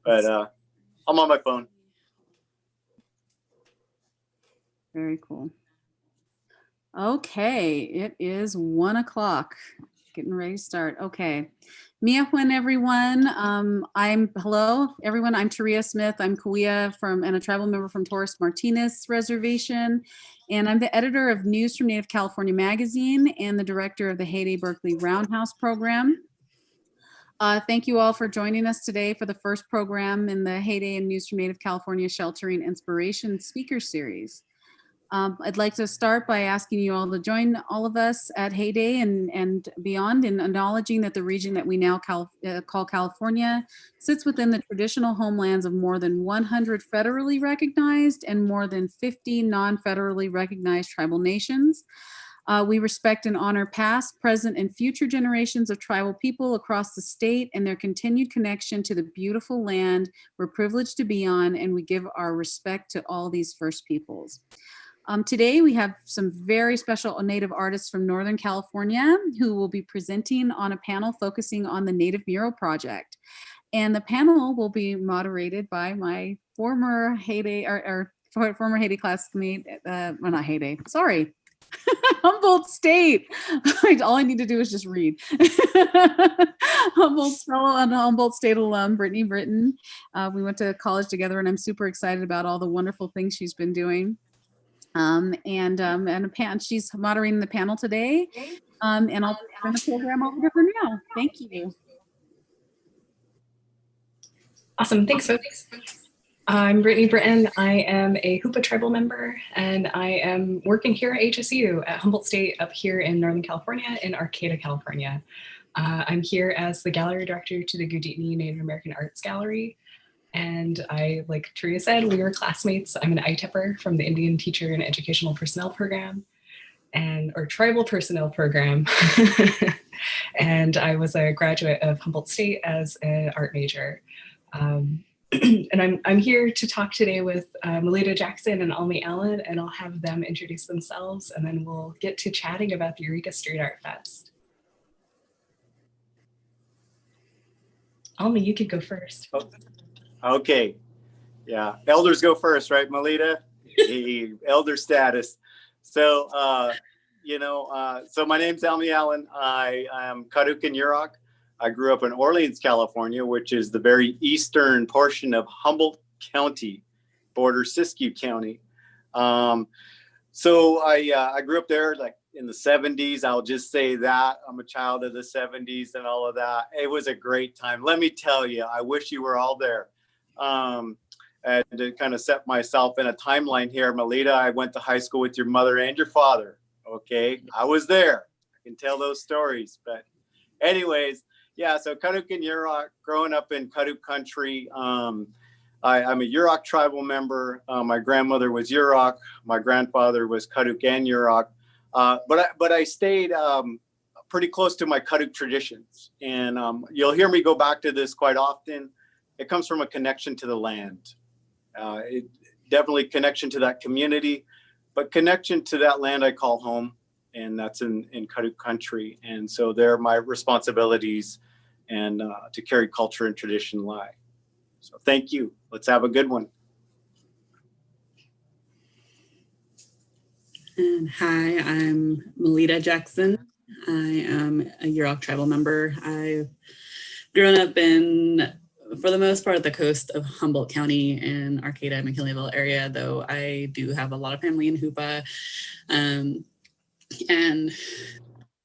but I'm on my phone. Very cool. Okay, it is 1 o'clock. Getting ready to start. Okay. Miahwen, everyone. Hello, everyone. I'm Taria Smith. I'm Kauia and a tribal member from Torres Martinez Reservation. And I'm the editor of News from Native California magazine and the director of the Heyday Berkeley Roundhouse program. Thank you all for joining us today for the first program in the Heyday and News from Native California Sheltering Inspiration Speaker Series. I'd like to start by asking you all to join all of us at Heyday and beyond in acknowledging that the region that we now call California sits within the traditional homelands of more than 100 federally recognized and more than 50 non-federally recognized tribal nations. We respect and honor past, present, and future generations of tribal people across the state and their continued connection to the beautiful land we're privileged to be on, and we give our respect to all these First Peoples. Today we have some very special Native artists from Northern California who will be presenting on a panel focusing on the Native Mural Project. And the panel will be moderated by my former Heyday, former Heyday classmate, well, not Heyday, sorry, Humboldt State. All I need to do is just read. Humboldt State alum, Brittany Britton. We went to college together and I'm super excited about all the wonderful things she's been doing. She's moderating the panel today, and I'll turn the program over to her now. Thank you. Awesome, thanks folks. I'm Brittany Britton. I am a Hoopa tribal member, and I am working here at HSU at Humboldt State up here in Northern California in Arcata, California. I'm here as the gallery director to the Guditni Native American Arts Gallery. And like Taria said, we were classmates. I'm an ITEPer from the Indian Teacher and Educational Personnel Program, or Tribal Personnel Program. And I was a graduate of Humboldt State as an art major. And I'm here to talk today with Melita Jackson and Almi Allen, and I'll have them introduce themselves, and then we'll get to chatting about the Eureka Street Art Fest. Almi, you could go first. Okay, yeah, elders go first, right, Melita? Elder status. So, so my name's Almi Allen. I am Karuk and Yurok. I grew up in Orleans, California, which is the very eastern portion of Humboldt County, borders Siskiyou County. So I grew up there like in the 70s. I'll just say that. I'm a child of the 70s and all of that. It was a great time. Let me tell you, I wish you were all there. And to kind of set myself in a timeline here, Melita, I went to high school with your mother and your father. Okay, I was there. I can tell those stories. But anyways, yeah, so Karuk and Yurok, growing up in Karuk country. I'm a Yurok tribal member. My grandmother was Yurok. My grandfather was Karuk and Yurok. But I stayed pretty close to my Karuk traditions. And you'll hear me go back to this quite often. It comes from a connection to the land. Definitely connection to that community, but connection to that land I call home, and that's in Karuk country. And so there my responsibilities and to carry culture and tradition lie. So thank you. Let's have a good one. And hi, I'm Melita Jackson. I am a Yurok tribal member. I've grown up for the most part, at the coast of Humboldt County in Arcata and McKinleyville area, though I do have a lot of family in Hoopa, and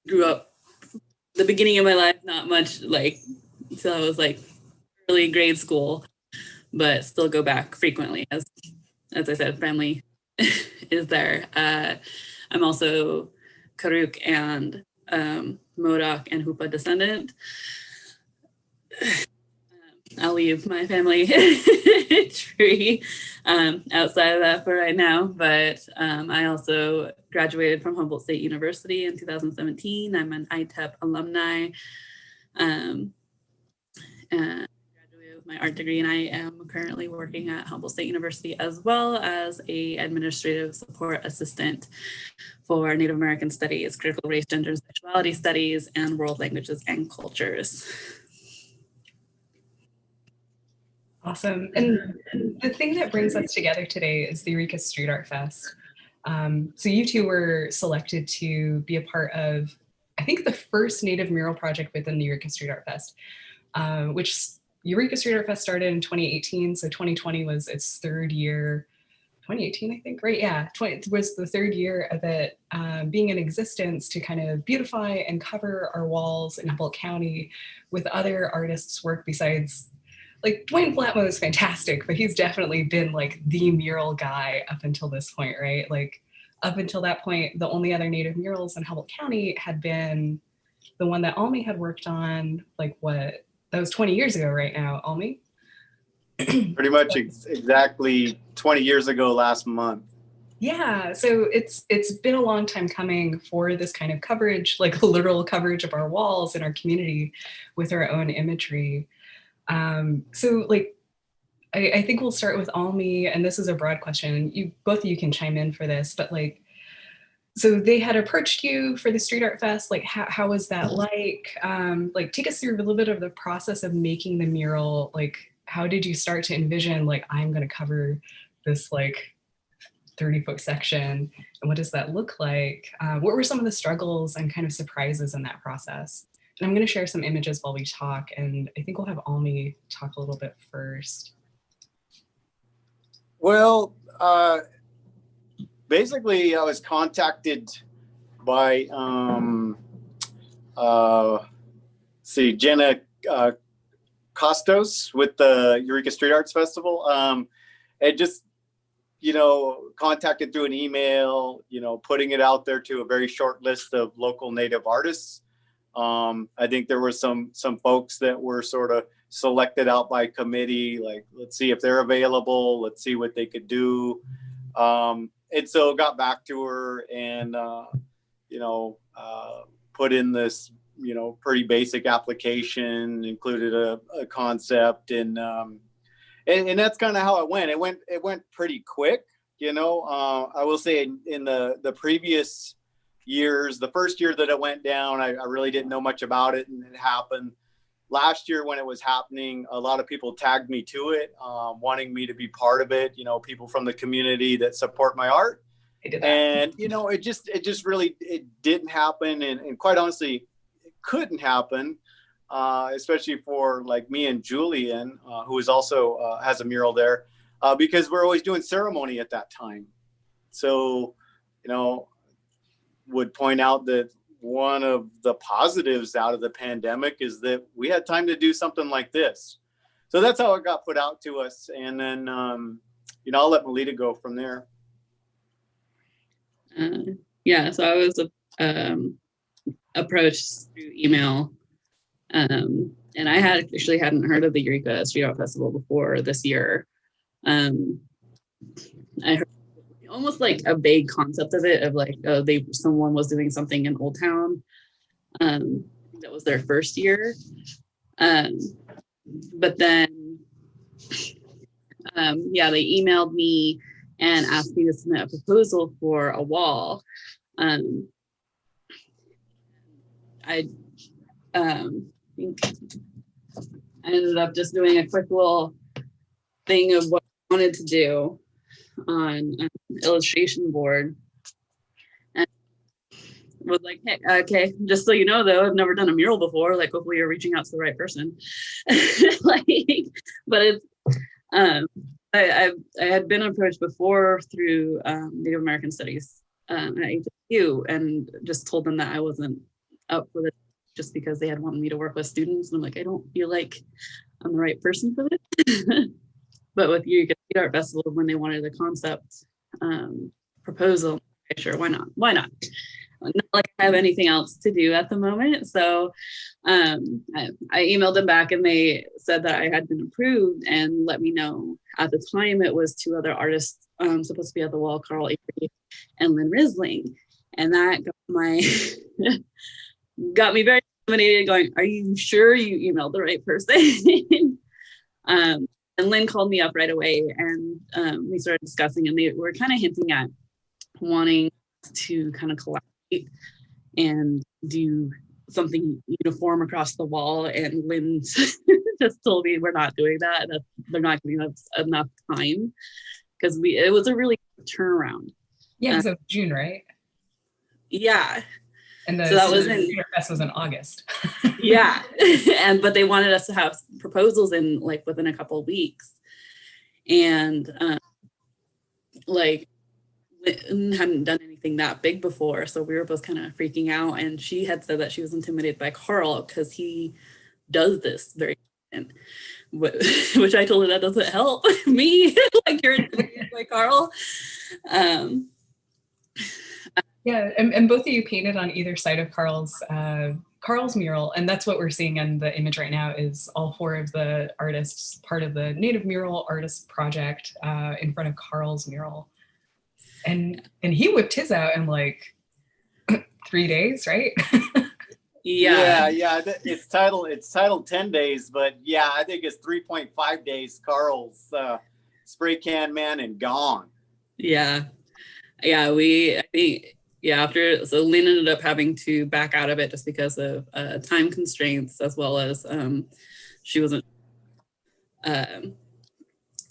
grew up the beginning of my life, not much so I was early grade school, but still go back frequently. As I said, family is there. I'm also Karuk and Modoc and Hoopa descendant. I'll leave my family tree outside of that for right now, but I also graduated from Humboldt State University in 2017. I'm an ITEP alumni and graduated with my art degree, and I am currently working at Humboldt State University as well as a administrative support assistant for Native American Studies, Critical Race, Gender, and Sexuality Studies, and World Languages and Cultures. Awesome. And the thing that brings us together today is the Eureka Street Art Fest. So you two were selected to be a part of, I think, the first Native mural project within the Eureka Street Art Fest, which Eureka Street Art Fest started in 2018. So 2020 was its third year. 2018, I think, right? Yeah, 20 was the third year of it being in existence to kind of beautify and cover our walls in Humboldt County with other artists' work besides, like, Dwayne Flatmo is fantastic, but he's definitely been like the mural guy up until this point, right? Like, up until that point, the only other Native murals in Humboldt County had been the one that Almi had worked on, like, what? That was 20 years ago right now, Almi? Pretty much exactly 20 years ago last month. Yeah, so it's been a long time coming for this kind of coverage, like literal coverage of our walls in our community with our own imagery. So like, I think we'll start with Almi, and this is a broad question. You both of you can chime in for this, but like, so they had approached you for the Street Art Fest. Like, how was that like? Like, take us through a little bit of the process of making the mural. Like, how did you start to envision, like, I'm going to cover this like 30-foot section, and what does that look like? What were some of the struggles and kind of surprises in that process? And I'm going to share some images while we talk, and I think we'll have Almi talk a little bit first. Well, basically, I was contacted by Jenna Costos with the Eureka Street Arts Festival. And just, contacted through an email, putting it out there to a very short list of local Native artists. I think there were some folks that were sort of selected out by committee, like, let's see if they're available, let's see what they could do. And so got back to her and, put in this, pretty basic application, included a concept, and that's kind of how it went. It went pretty quick, I will say in the previous years, the first year that it went down, I really didn't know much about it, and it happened. Last year when it was happening, a lot of people tagged me to it, wanting me to be part of it, people from the community that support my art. And, it just really, it didn't happen. And quite honestly, it couldn't happen, especially for like me and Julian, who is also has a mural there, because we're always doing ceremony at that time. So, would point out that one of the positives out of the pandemic is that we had time to do something like this. So that's how it got put out to us. And then, I'll let Melita go from there. So I was approached through email. And I hadn't heard of the Eureka Street Art Festival before this year. I heard almost like a vague concept of it, of like, someone was doing something in Old Town. That was their first year. But then, they emailed me and asked me to submit a proposal for a wall. I ended up just doing a quick little thing of what I wanted to do on an illustration board, and was like, hey, okay, just so you know, though, I've never done a mural before. Like, hopefully you're reaching out to the right person. But it's I had been approached before through Native American Studies at HSU, and just told them that I wasn't up for this, just because they had wanted me to work with students. And I'm like, I don't feel like I'm the right person for this. But with Eureka Street Art Festival, when they wanted a concept proposal, okay, sure, why not? Not like I have anything else to do at the moment. So I emailed them back, and they said that I had been approved and let me know. At the time, it was two other artists supposed to be at the wall, Carl Avery and Lynn Risling. And that got me very intimidated, going, are you sure you emailed the right person? And Lynn called me up right away, and we started discussing, and they were kind of hinting at wanting to kind of collaborate and do something uniform across the wall. And Lynn just told me we're not doing that, and that they're not giving us enough time because it was a really turnaround. Yeah, because it was June, right? Yeah. And so that was Computer Fest was in August. Yeah. But they wanted us to have proposals in like within a couple of weeks. And like hadn't done anything that big before. So we were both kind of freaking out. And she had said that she was intimidated by Carl because he does this very often. Which I told her that doesn't help me. Like you're intimidated by Carl. Yeah, and both of you painted on either side of Carl's mural, and that's what we're seeing in the image right now is all four of the artists part of the Native Mural Artist Project in front of Carl's mural. And he whipped his out in like 3 days, right? Yeah. It's titled 10 days, but yeah, I think it's 3.5 days. Carl's spray can man and gone. Yeah. I think so Lynn ended up having to back out of it just because of time constraints, as well as she wasn't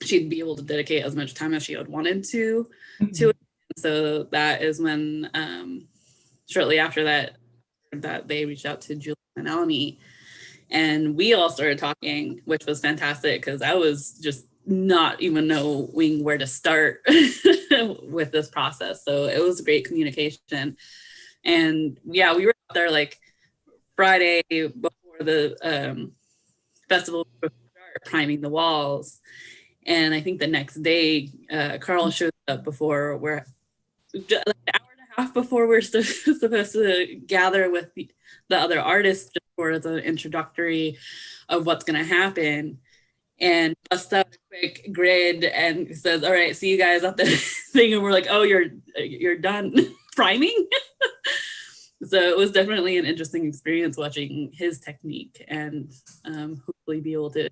she'd be able to dedicate as much time as she had wanted to it. So that is when shortly after that they reached out to Julie and Eleni, and we all started talking, which was fantastic because I was just not even knowing where to start with this process. So it was great communication. And yeah, we were out there like Friday before the festival priming the walls. And I think the next day, Carl showed up before an hour and a half before we're supposed to gather with the other artists for the introductory of what's going to happen. And busts out a quick grid and says, "All right, see you guys at the thing." And we're like, "Oh, you're done priming." So it was definitely an interesting experience watching his technique, and hopefully be able to,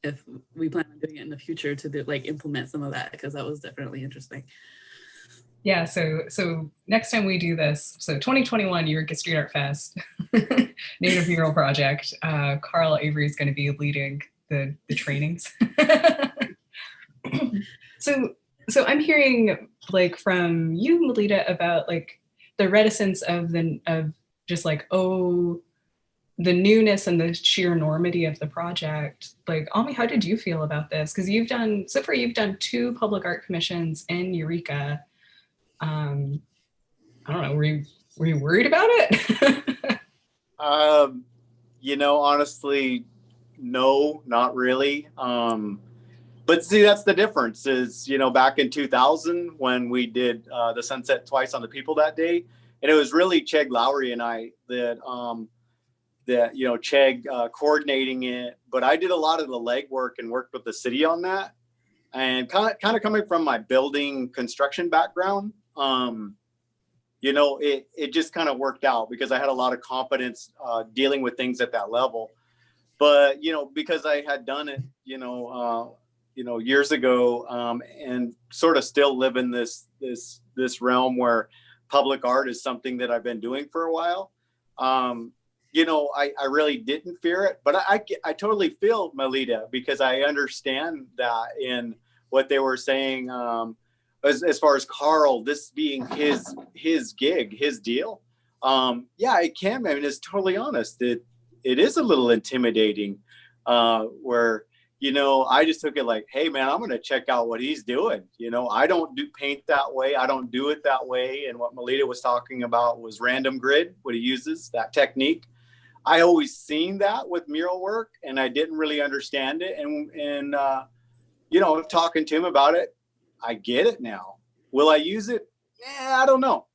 if we plan on doing it in the future, to like implement some of that, because that was definitely interesting. Yeah, so next time we do this, so 2021 Eureka Street Art Fest, Native Mural Project, Carl Avery is going to be leading the trainings. So I'm hearing like from you, Melita, about like the reticence of just like, oh, the newness and the sheer enormity of the project. Like, Ami, how did you feel about this? Because you've done 2 public art commissions in Eureka. I don't know, were you worried about it? Honestly, no, not really. But see, that's the difference is, back in 2000 when we did the Sunset Twice on the People that day, and it was really Chegg Lowry and I that Chegg coordinating it, but I did a lot of the legwork and worked with the city on that. And kind of coming from my building construction background, it just kind of worked out because I had a lot of confidence dealing with things at that level. But, because I had done it, years ago, and sort of still live in this realm where public art is something that I've been doing for a while. I really didn't fear it, but I totally feel Melita, because I understand that in what they were saying, as far as Carl, this being his gig, his deal. Yeah, it can. I mean, it's totally honest. It is a little intimidating, where, I just took it like, hey man, I'm going to check out what he's doing. I don't do paint that way. I don't do it that way. And what Melita was talking about was random grid, what he uses, that technique. I always seen that with mural work and I didn't really understand it. And talking to him about it, I get it now. Will I use it? Yeah, I don't know.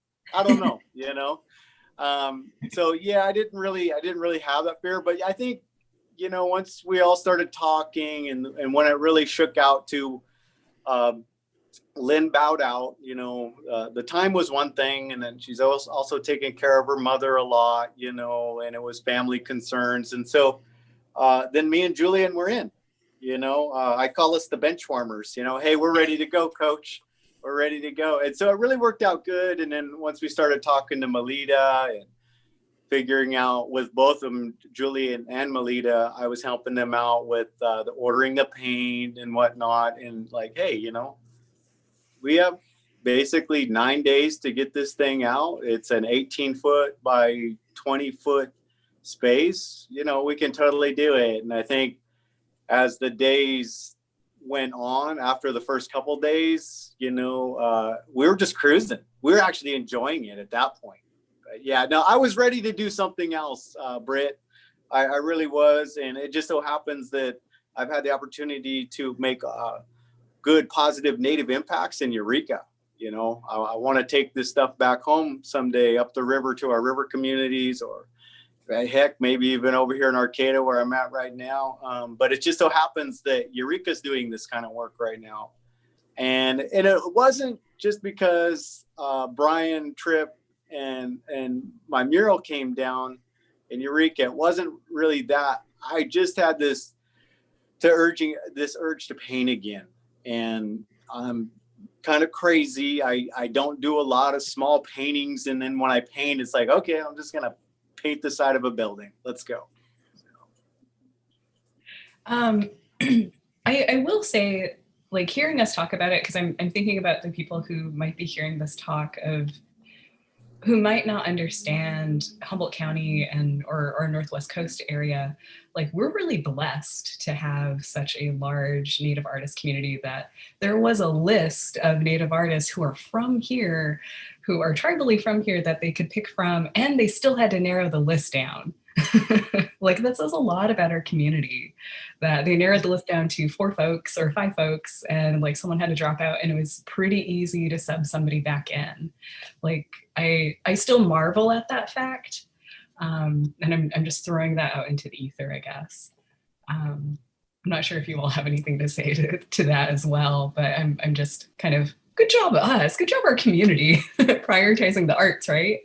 So yeah, I didn't really have that fear, but I think, once we all started talking and when it really shook out to, Lynn bowed out, the time was one thing. And then she's also taking care of her mother a lot, and it was family concerns. And so, then me and Julian were in, I call us the bench warmers, hey, we're ready to go, coach. We're ready to go. And so it really worked out good. And then once we started talking to Melita figuring out with both of them, Julie and Melita, I was helping them out with the ordering the paint and whatnot. And like, hey, we have basically 9 days to get this thing out. It's an 18-foot by 20-foot space. We can totally do it. And I think as the days went on, after the first couple days, we were just cruising. We were actually enjoying it at that point. But yeah, no, I was ready to do something else, Britt. I really was. And it just so happens that I've had the opportunity to make good, positive native impacts in Eureka. I want to take this stuff back home someday, up the river to our river communities, or heck, maybe even over here in Arcata where I'm at right now. But it just so happens that Eureka's doing this kind of work right now. And it wasn't just because Brian Tripp and my mural came down in Eureka. It wasn't really that. I just had this urge to paint again. And I'm kind of crazy. I don't do a lot of small paintings. And then when I paint, it's like, okay, I'm just going to paint the side of a building. Let's go. I will say, like, hearing us talk about it, because I'm thinking about the people who might be hearing this talk, who might not understand Humboldt County or Northwest Coast area. Like, we're really blessed to have such a large Native artist community that there was a list of Native artists who are from here, who are tribally from here, that they could pick from, and they still had to narrow the list down. Like, that says a lot about our community, that they narrowed the list down to 4 folks or 5 folks, and like someone had to drop out, and it was pretty easy to sub somebody back in. Like, I still marvel at that fact. And I'm just throwing that out into the ether, I guess. I'm not sure if you all have anything to say to that as well, but I'm just kind of, good job us, good job our community, prioritizing the arts, right?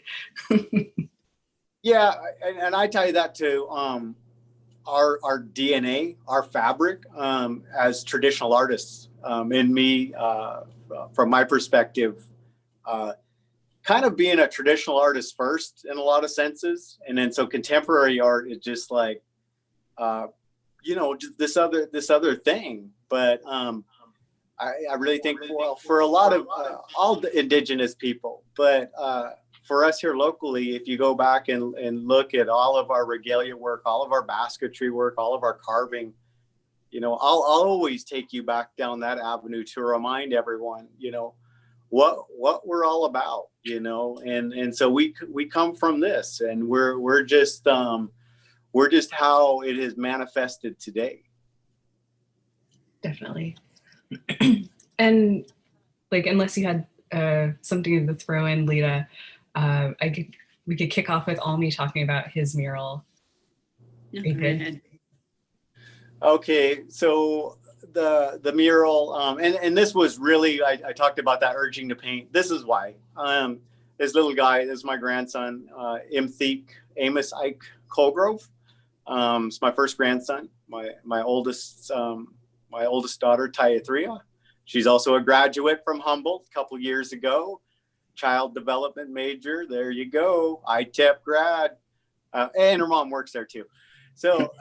Yeah, and I tie that to our DNA, our fabric as traditional artists. And me, from my perspective, kind of being a traditional artist first in a lot of senses, and then so contemporary art is just like, just this other thing. But I really think, well, for a lot of all the indigenous people, but for us here locally, if you go back and look at all of our regalia work, all of our basketry work, all of our carving, I'll always take you back down that avenue to remind everyone, what we're all about, and so we come from this, and we're just how it is manifested today. Definitely. And like, unless you had something to throw in, Lita, we could kick off with Almi talking about his mural. Okay, so the mural, and this was really, I talked about that urging to paint. This is why. This little guy, this is my grandson, Amos Ike Colgrove. It's my first grandson. My oldest daughter, Tyathria. She's also a graduate from Humboldt a couple years ago. Child development major. There you go. ITEP grad. And her mom works there too. So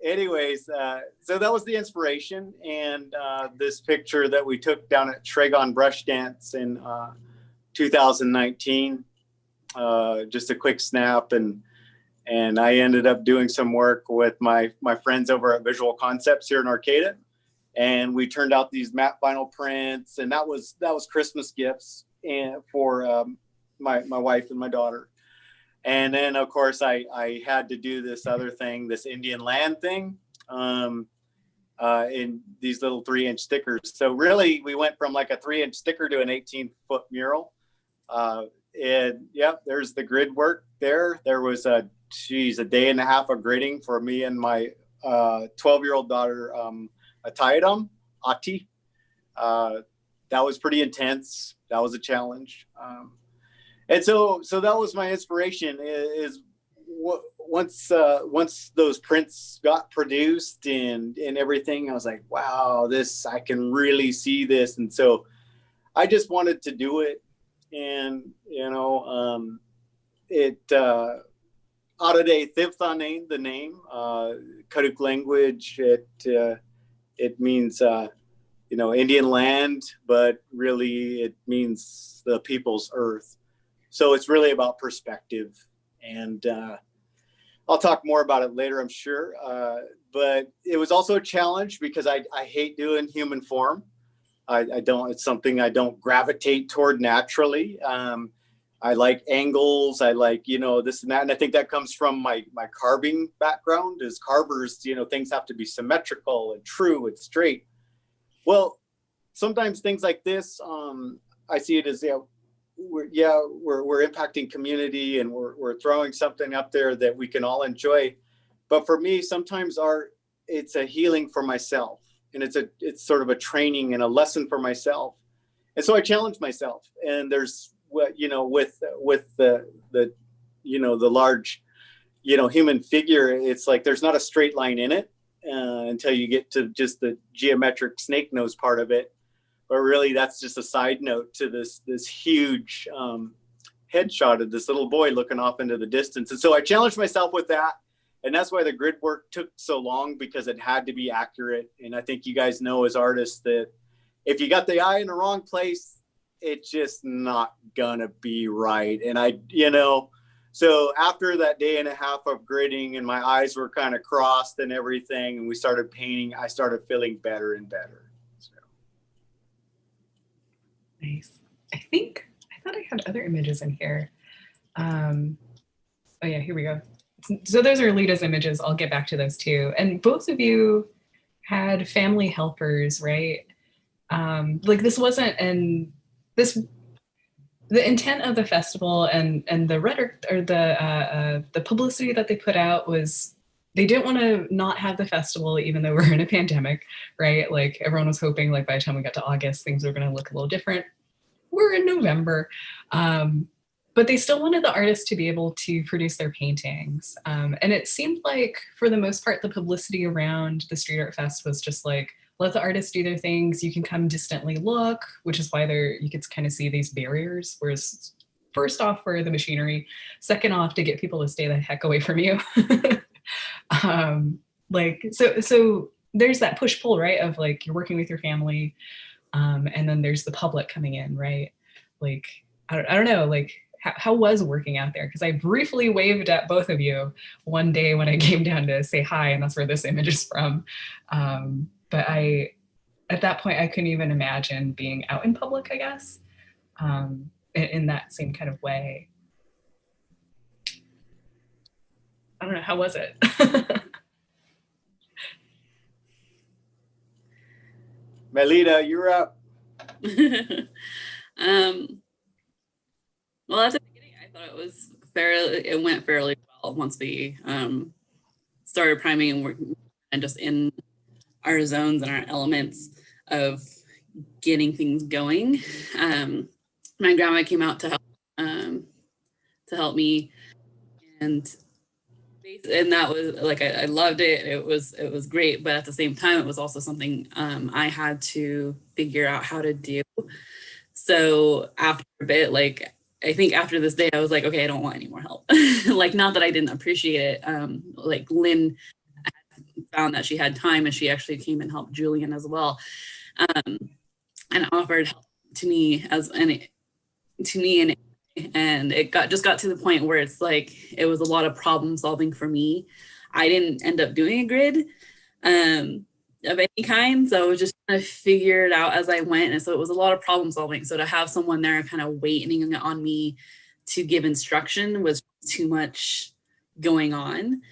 anyways, so that was the inspiration. And this picture that we took down at Tragon Brush Dance in 2019, just a quick snap. And I ended up doing some work with my friends over at Visual Concepts here in Arcata. And we turned out these matte vinyl prints, and that was Christmas gifts and for my wife and my daughter. And then, of course, I had to do this other thing, this Indian land thing, in these little 3-inch stickers. So really, we went from like a 3-inch sticker to an 18-foot mural. And yep, there's the grid work there. There was a day and a half of gridding for me and my 12-year-old daughter, Ati. That was pretty intense. That was a challenge. And so that was my inspiration, is once those prints got produced and everything, I was like, wow, I can really see this. And so I just wanted to do it. And, Arade Thibthanen, the name, Karuk language. It means, Indian land, but really it means the people's earth. So it's really about perspective. And I'll talk more about it later, I'm sure. But it was also a challenge because I hate doing human form. I don't, it's something I don't gravitate toward naturally. I like angles. I like, this and that. And I think that comes from my carving background. As carvers, things have to be symmetrical and true and straight. Well, sometimes things like this, I see it as, we're impacting community and we're throwing something up there that we can all enjoy. But for me, sometimes art, it's a healing for myself, and it's sort of a training and a lesson for myself. And so I challenge myself. And there's with the large, human figure, it's like there's not a straight line in it until you get to just the geometric snake nose part of it. But really, that's just a side note to this huge headshot of this little boy looking off into the distance. And so I challenged myself with that. And that's why the grid work took so long, because it had to be accurate. And I think you guys know as artists that if you got the eye in the wrong place, it's just not gonna be right. And so after that day and a half of gridding and my eyes were kind of crossed and everything, and we started painting, I started feeling better and better. So. Nice. I thought I had other images in here. Oh yeah, here we go. So those are Lita's images. I'll get back to those too. And both of you had family helpers, right? Like this wasn't, the intent of the festival and the rhetoric or the publicity that they put out was they didn't want to not have the festival, even though we're in a pandemic, right? Like everyone was hoping like by the time we got to August, things were going to look a little different. We're in November. But they still wanted the artists to be able to produce their paintings. And it seemed like, for the most part, the publicity around the Street Art Fest was just like, let the artists do their things. You can come distantly look, which is why you could kind of see these barriers. Whereas, first off, for the machinery, second off, to get people to stay the heck away from you. So there's that push-pull, right? Of like, you're working with your family, and then there's the public coming in, right? Like, I don't know, like, how was working out there? Because I briefly waved at both of you one day when I came down to say hi, and that's where this image is from. But at that point, I couldn't even imagine being out in public, I guess, in that same kind of way. I don't know, how was it? Melita, you're up. Well, at the beginning, I thought it went fairly well once we started priming and working and just in our zones and our elements of getting things going. My grandma came out to help me, and that was like I loved it. It was great, but at the same time, it was also something I had to figure out how to do. So after a bit, like I think after this day, I was like, okay, I don't want any more help. Like, not that I didn't appreciate it. Like Lynn found that she had time, and she actually came and helped Julian as well, and offered help to me and it just got to the point where it's like it was a lot of problem solving for me. I didn't end up doing a grid of any kind, so I was just trying to figure it out as I went, and so it was a lot of problem solving. So to have someone there kind of waiting on me to give instruction was too much going on.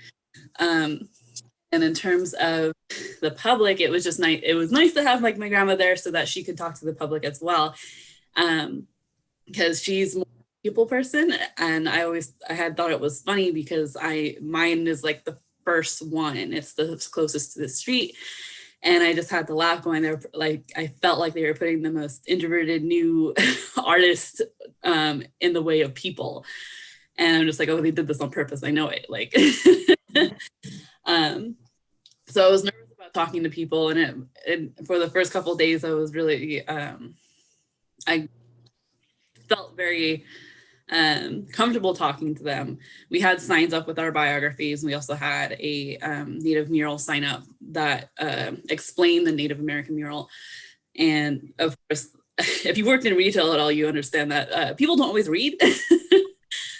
And in terms of the public, it was just nice. It was nice to have like my grandma there so that she could talk to the public as well, because she's more a people person, and I had thought it was funny because mine is like the first one. It's the closest to the street. And I just had to laugh going there. Like, I felt like they were putting the most introverted new artist in the way of people. And I'm just like, oh, they did this on purpose. I know it. Like, so I was nervous about talking to people. And for the first couple of days, I was really, I felt very comfortable talking to them. We had signs up with our biographies. And we also had a Native mural sign up that explained the Native American mural. And of course, if you worked in retail at all, you understand that people don't always read.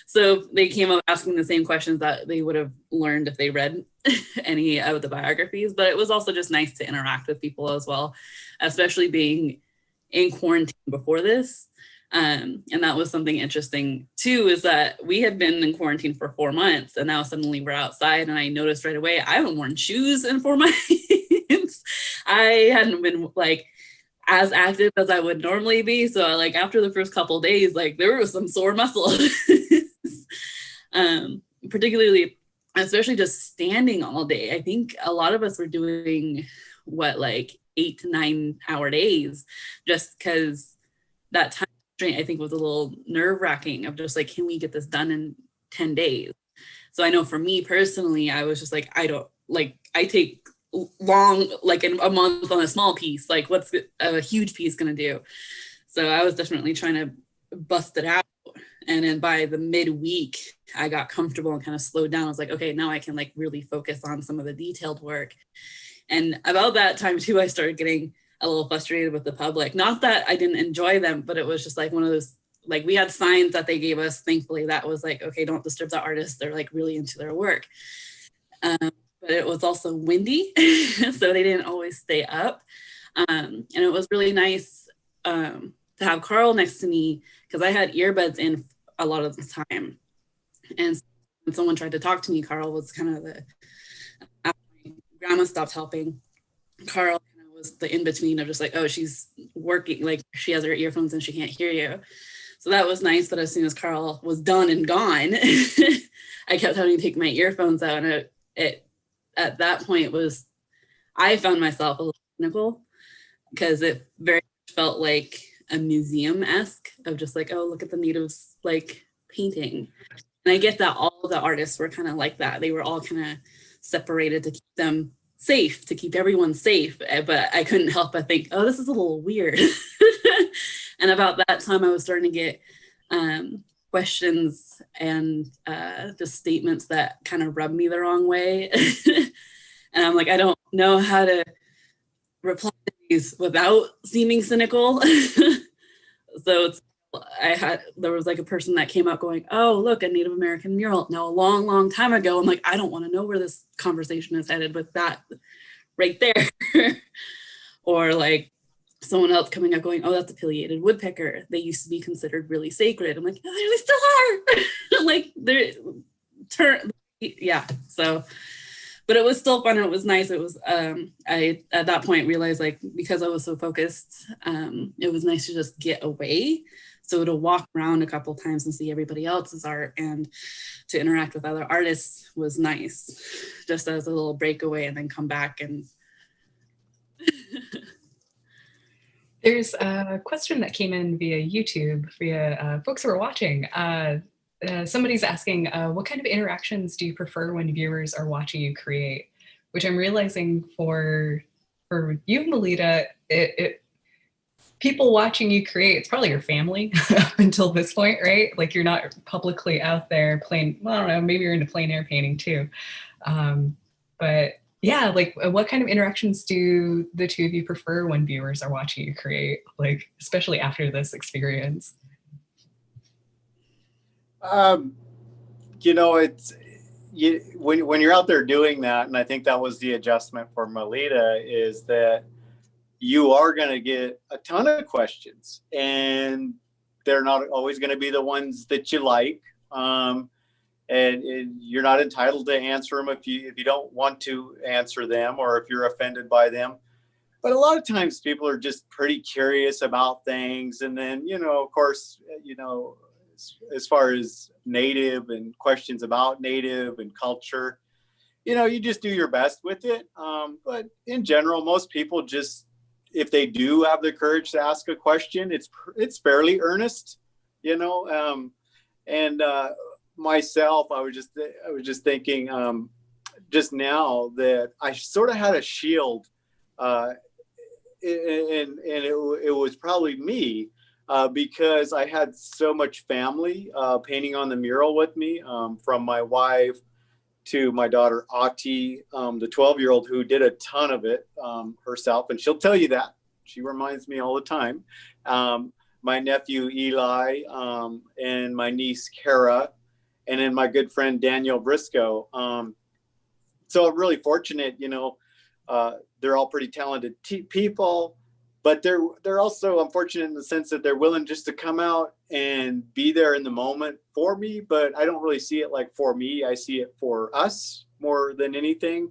So they came up asking the same questions that they would have learned if they read any of the biographies. But it was also just nice to interact with people as well, especially being in quarantine before this. And that was something interesting too, is that we had been in quarantine for 4 months and now suddenly we're outside, and I noticed right away, I haven't worn shoes in 4 months. I hadn't been like as active as I would normally be. So like after the first couple of days, like there was some sore muscle. Particularly, especially just standing all day. I think a lot of us were doing like 8 to 9 hour days, just because that time constraint, I think, was a little nerve wracking of just like, can we get this done in 10 days? So I know for me personally, I was just like, I take long, like a month on a small piece, like what's a huge piece gonna do? So I was definitely trying to bust it out. And then by the midweek, I got comfortable and kind of slowed down. I was like, okay, now I can like really focus on some of the detailed work. And about that time too, I started getting a little frustrated with the public. Not that I didn't enjoy them, but it was just like one of those, like we had signs that they gave us, thankfully, that was like, okay, don't disturb the artists. They're like really into their work. But it was also windy, so they didn't always stay up. And it was really nice to have Carl next to me, because I had earbuds in a lot of the time. And when someone tried to talk to me, Carl was kind of after my grandma stopped helping, Carl kind of was the in-between of just like, oh, she's working, like she has her earphones and she can't hear you. So that was nice. But as soon as Carl was done and gone, I kept having to take my earphones out. And it at that point I found myself a little cynical, because it very much felt like a museum-esque of just like, oh, look at the natives like painting. And I get that all the artists were kind of like that. They were all kind of separated to keep them safe, to keep everyone safe. But I couldn't help but think, oh, this is a little weird. And about that time, I was starting to get questions and just statements that kind of rubbed me the wrong way. And I'm like, I don't know how to reply to these without seeming cynical. So there was like a person that came out going, oh, look, a Native American mural. Now, a long, long time ago, I'm like, I don't want to know where this conversation is headed with that right there. Or like someone else coming up going, oh, that's a pileated woodpecker. They used to be considered really sacred. I'm like, they still are. Like yeah. So, but it was still fun. It was nice. It was, I, at that point realized, like, because I was so focused, it was nice to just get away. So to walk around a couple times and see everybody else's art and to interact with other artists was nice, just as a little breakaway, and then come back and. There's a question that came in via YouTube, via folks who are watching. Somebody's asking, what kind of interactions do you prefer when viewers are watching you create? Which I'm realizing for you, Melita, people watching you create, it's probably your family up until this point, right? Like you're not publicly out there playing, well, I don't know, maybe you're into plein air painting too. But yeah, like what kind of interactions do the two of you prefer when viewers are watching you create, like especially after this experience? You know, when you're out there doing that, and I think that was the adjustment for Melita, is that you are going to get a ton of questions, and they're not always going to be the ones that you like. And you're not entitled to answer them if you don't want to answer them, or if you're offended by them. But a lot of times people are just pretty curious about things. And then, you know, of course, you know, as far as Native and questions about Native and culture, you know, you just do your best with it. But in general, most people just, if they do have the courage to ask a question, it's fairly earnest, you know. Myself, I was just thinking just now that I sort of had a shield, and it was probably me, because I had so much family painting on the mural with me, from my wife to my daughter Ati, the 12-year-old who did a ton of it herself, and she'll tell you that. She reminds me all the time. My nephew Eli, and my niece Kara, and then my good friend Daniel Briscoe. So I'm really fortunate, they're all pretty talented people, but they're also unfortunate in the sense that they're willing just to come out and be there in the moment for me. But I don't really see it like for me. I see it for us more than anything.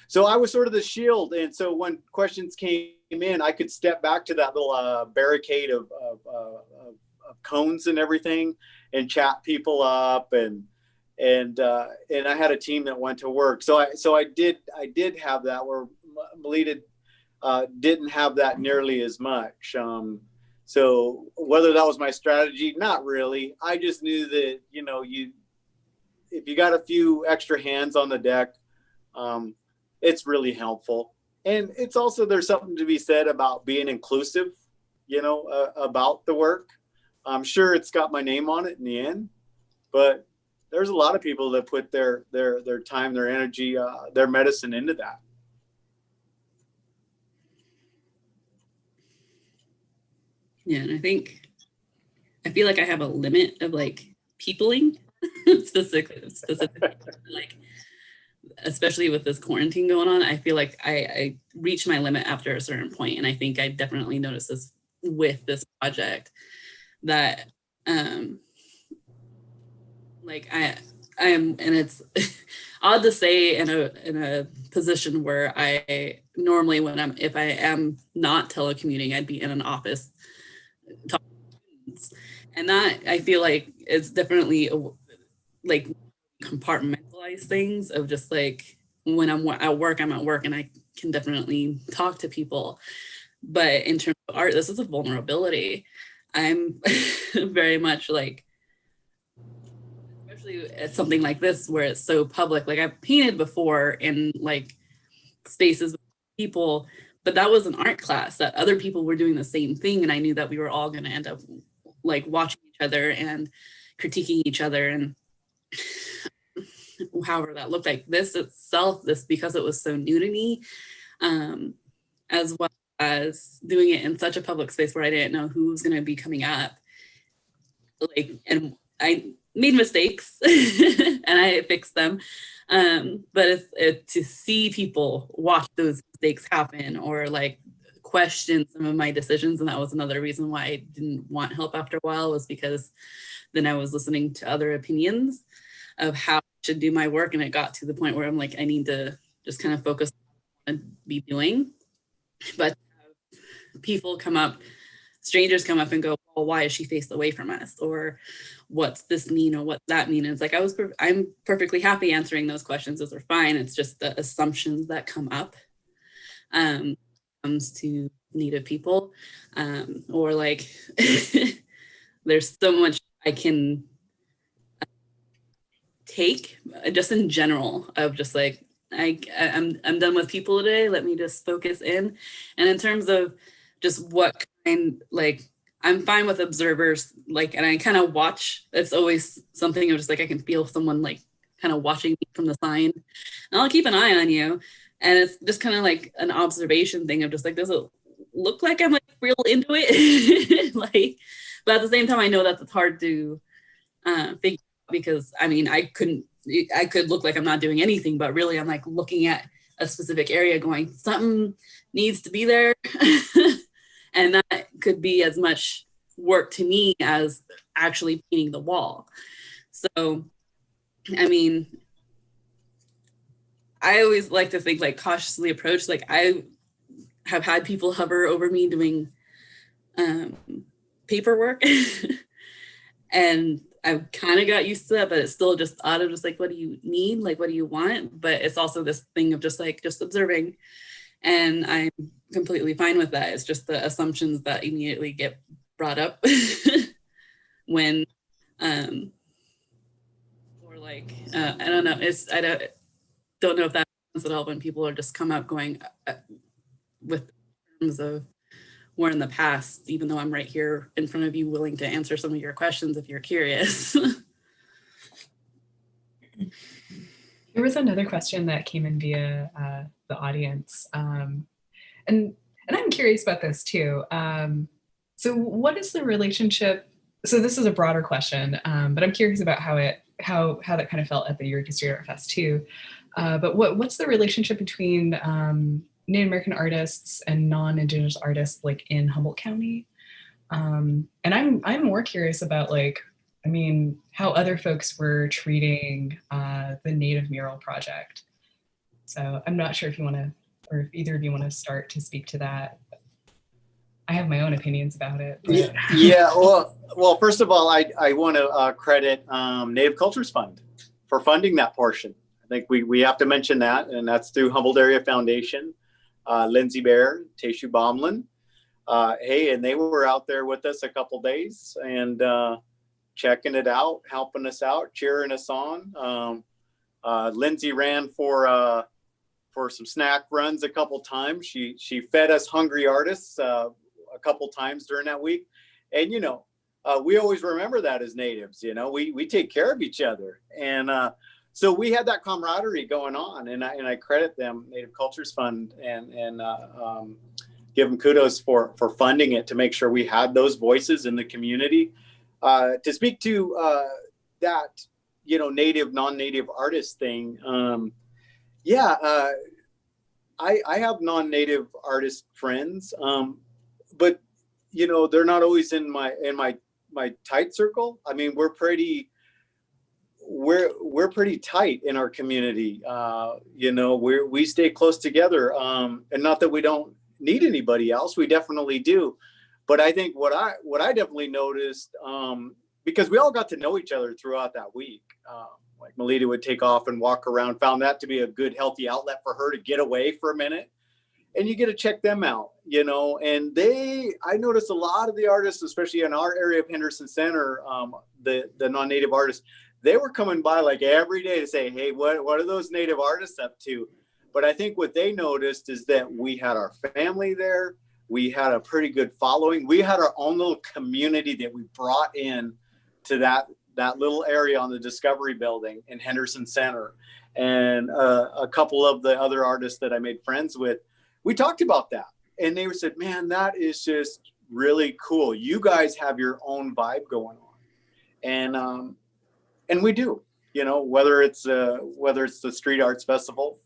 So I was sort of the shield. And so when questions came in, I could step back to that little barricade of cones and everything and chat people up. And I had a team that went to work. So I did have that, where Melita didn't have that nearly as much. So whether that was my strategy, not really. I just knew that, if you got a few extra hands on the deck, it's really helpful. And it's also, there's something to be said about being inclusive, about the work. I'm sure it's got my name on it in the end, but there's a lot of people that put their time, their energy, their medicine into that. Yeah, and I feel like I have a limit of like peopling, specifically like, especially with this quarantine going on. I feel like I reach my limit after a certain point, and I think I definitely noticed this with this project, that like I am, and it's odd to say in a position where I normally, if I am not telecommuting, I'd be in an office talking to students. And that, I feel like, it's definitely like compartmentalize things of just like, when I'm at work, I'm at work, and I can definitely talk to people. But in terms of art, this is a vulnerability. I'm very much like, especially at something like this where it's so public. Like, I've painted before in like spaces with people, but that was an art class that other people were doing the same thing, and I knew that we were all going to end up like watching each other and critiquing each other, and however that looked like. This itself, because it was so new to me, as well as doing it in such a public space where I didn't know who was going to be coming up, like, and I made mistakes and I fixed them. But to see people watch those mistakes happen, or like question some of my decisions, and that was another reason why I didn't want help after a while, was because then I was listening to other opinions of how I should do my work, and it got to the point where I'm like, I need to just kind of focus on what I be doing. But people come up, strangers come up and go, well, why is she faced away from us? Or what's this mean? Or what's that mean? And it's like, I'm perfectly happy answering those questions. Those are fine. It's just the assumptions that come up comes to Native people, or like, there's so much I can take just in general of just like, I'm done with people today. Let me just focus in. And in terms of just what kind, like, I'm fine with observers, like, and I kind of watch. It's always something of just like, I can feel someone like kind of watching me from the sign, and I'll keep an eye on you. And it's just kind of like an observation thing of just like, does it look like I'm like real into it? Like, but at the same time, I know that it's hard to figure out, because I mean, I could look like I'm not doing anything, but really I'm like looking at a specific area going, something needs to be there. And that could be as much work to me as actually painting the wall. So, I mean, I always like to think like cautiously approach. Like, I have had people hover over me doing paperwork and I've kind of got used to that, but it's still just odd of just like, what do you need? Like, what do you want? But it's also this thing of just like, just observing. And I'm completely fine with that. It's just the assumptions that immediately get brought up when, or like, I don't know. I don't know if that happens at all when people are just come up going with terms of were in the past, even though I'm right here in front of you willing to answer some of your questions if you're curious. There was another question that came in via the audience. And I'm curious about this too. So what is the relationship? So this is a broader question, but I'm curious about how that kind of felt at the Eureka Street Art Fest too. But what's the relationship between Native American artists and non-Indigenous artists like in Humboldt County? And I'm more curious about like, I mean, how other folks were treating the Native Mural project. So I'm not sure if you want to, or if either of you want to start to speak to that. I have my own opinions about it. But. Yeah. Well, first of all, I want to credit Native Cultures Fund for funding that portion. I think we have to mention that, and that's through Humboldt Area Foundation, Lindsay Bear, Teshu Bomlin. Hey, and they were out there with us a couple days and checking it out, helping us out, cheering us on. Lindsay ran for some snack runs a couple times. She fed us hungry artists a couple times during that week. And, you know, we always remember that as natives, you know, we take care of each other. And so we had that camaraderie going on, and I credit them, Native Cultures Fund, and give them kudos for funding it to make sure we had those voices in the community. To speak to that, you know, native, non-native artist thing. I have non-native artist friends, but you know, they're not always in my tight circle. I mean, we're pretty tight in our community. You know, we stay close together, and not that we don't need anybody else. We definitely do. But I think what I definitely noticed, because we all got to know each other throughout that week. Like Melita would take off and walk around, found that to be a good, healthy outlet for her to get away for a minute. And you get to check them out, you know, and I noticed a lot of the artists, especially in our area of Henderson Center, the non-native artists, they were coming by like every day to say, hey, what are those native artists up to? But I think what they noticed is that we had our family there. We had a pretty good following. We had our own little community that we brought in to that little area on the Discovery Building in Henderson Center. And a couple of the other artists that I made friends with, we talked about that. And they said, man, that is just really cool. You guys have your own vibe going on. And we do, you know, whether it's the Street Arts Festival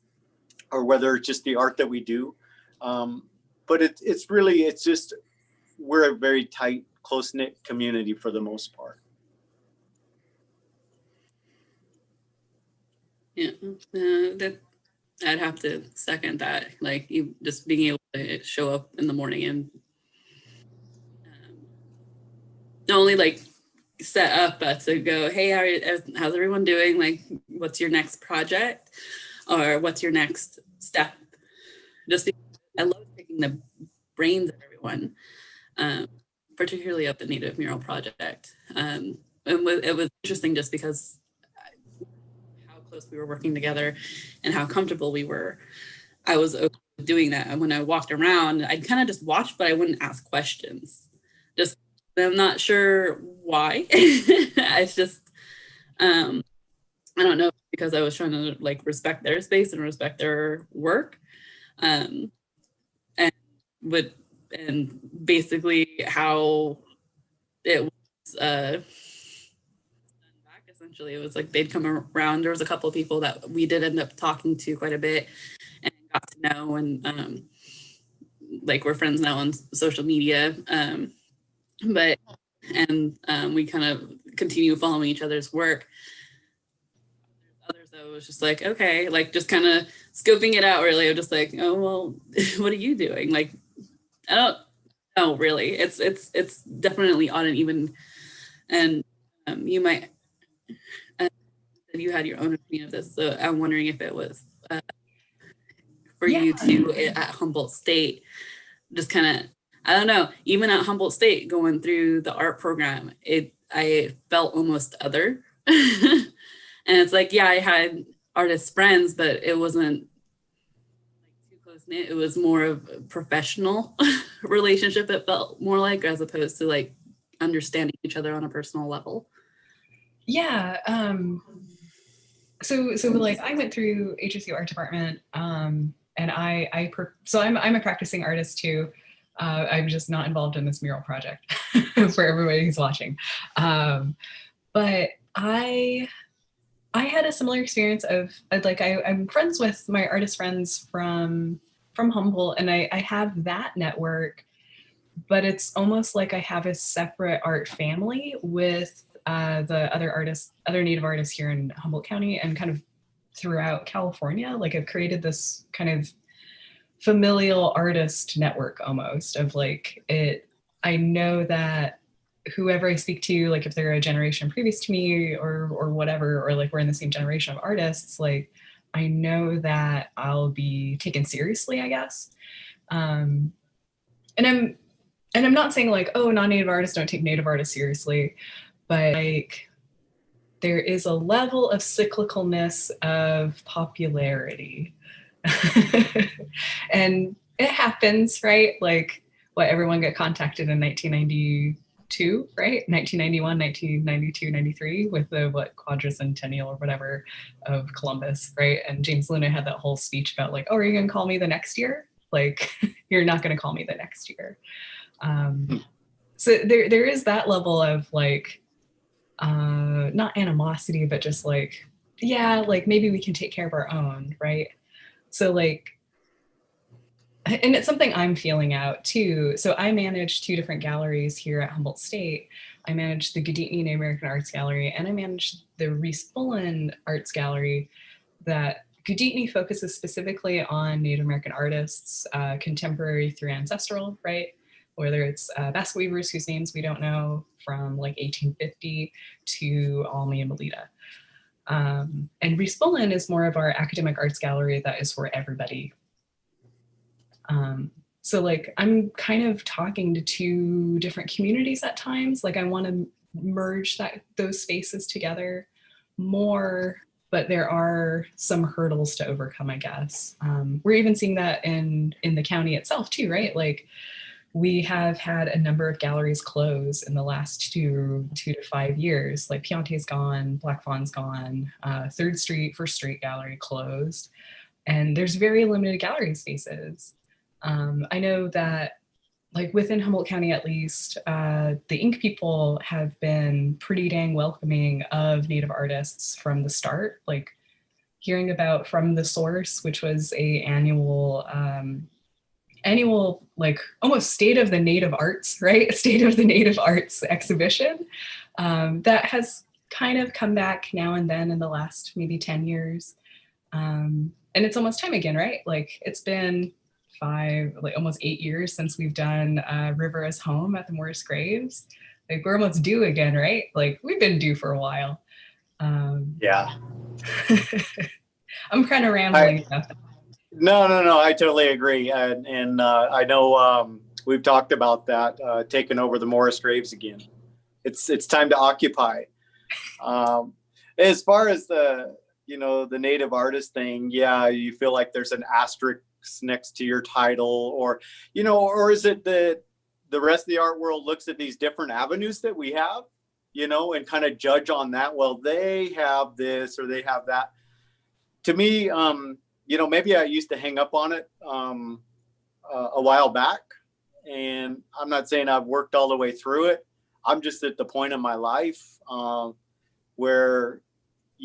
or whether it's just the art that we do. But it's just, we're a very tight, close-knit community for the most part. Yeah, I'd have to second that. Like, you just being able to show up in the morning and not only like set up, but to go, hey, how's everyone doing? Like, what's your next project, or what's your next step? Just because I love picking the brains of everyone, particularly of the Native Mural project. And it was interesting just because how close we were working together and how comfortable we were. I was okay with doing that. And when I walked around, I'd kind of just watch, but I wouldn't ask questions. Just, I'm not sure why. It's just, I don't know, because I was trying to like respect their space and respect their work. And basically how it was done back, essentially. It was like they'd come around. There was a couple of people that we did end up talking to quite a bit and got to know, and like we're friends now on social media. But we kind of continue following each other's work. Others, though, was just like, okay, like just kind of scoping it out, really. I'm just like, oh, well, what are you doing? Like, I don't know, really. It's definitely odd and even, and you might, you had your own opinion of this, so I'm wondering if it was for you too at Humboldt State, just kind of, I don't know, even at Humboldt State going through the art program, I felt almost other. And it's like, yeah, I had artist friends, but it wasn't like too close wasn't it? It was more of a professional relationship, it felt more like, as opposed to like understanding each other on a personal level. Yeah. So like I went through HSU art department, and so I'm a practicing artist too. I'm just not involved in this mural project for everybody who's watching. But I had a similar experience of like I'm friends with my artist friends from Humboldt, and I have that network, but it's almost like I have a separate art family with the other Native artists here in Humboldt County and kind of throughout California. Like I've created this kind of familial artist network almost of like it. I know that whoever I speak to, like if they're a generation previous to me or whatever, or like we're in the same generation of artists, like I know that I'll be taken seriously, I guess. And I'm not saying like, oh, non-Native artists don't take Native artists seriously, but like there is a level of cyclicalness of popularity. And it happens, right? Like what, everyone got contacted in 1992, right? 1991, 1992, 93 with the quadricentennial or whatever of Columbus, right? And James Luna had that whole speech about like, oh, are you gonna call me the next year? Like, you're not gonna call me the next year. So there is that level of like, not animosity, but just like, yeah, like maybe we can take care of our own, right? So like, and it's something I'm feeling out too. So I manage 2 different galleries here at Humboldt State. I manage the Gudetni Native American Arts Gallery, and I manage the Reese Bullen Arts Gallery. That Gudetni focuses specifically on Native American artists, contemporary through ancestral, right? Whether it's basket weavers whose names we don't know from like 1850 to Almy and Melita. And Reese Bullen is more of our academic arts gallery that is for everybody. So like I'm kind of talking to 2 different communities at times. Like I want to merge those spaces together more, but there are some hurdles to overcome, I guess. We're even seeing that in the county itself too, right? Like we have had a number of galleries close in the last 2 to 5 years. Like Piante's gone, Black Fawn's gone, 3rd Street, First Street Gallery closed, and there's very limited gallery spaces. I know that like within Humboldt County, at least, the Ink people have been pretty dang welcoming of Native artists from the start. Like hearing about From the Source, which was a annual like almost State of the Native Arts, right? State of the Native Arts exhibition that has kind of come back now and then in the last maybe 10 years. And it's almost time again, right? Like it's been almost 8 years since we've done River as Home at the Morris Graves. Like we're almost due again, right? Like we've been due for a while. Yeah. I'm kind of rambling. No, I totally agree. And I know we've talked about that, taking over the Morris Graves again. It's time to occupy. As far as the Native artist thing, yeah, you feel like there's an asterisk next to your title, or is it that the rest of the art world looks at these different avenues that we have, and kind of judge on that? Well, they have this or they have that. To me, maybe I used to hang up on it a while back, and I'm not saying I've worked all the way through it. I'm just at the point in my life where,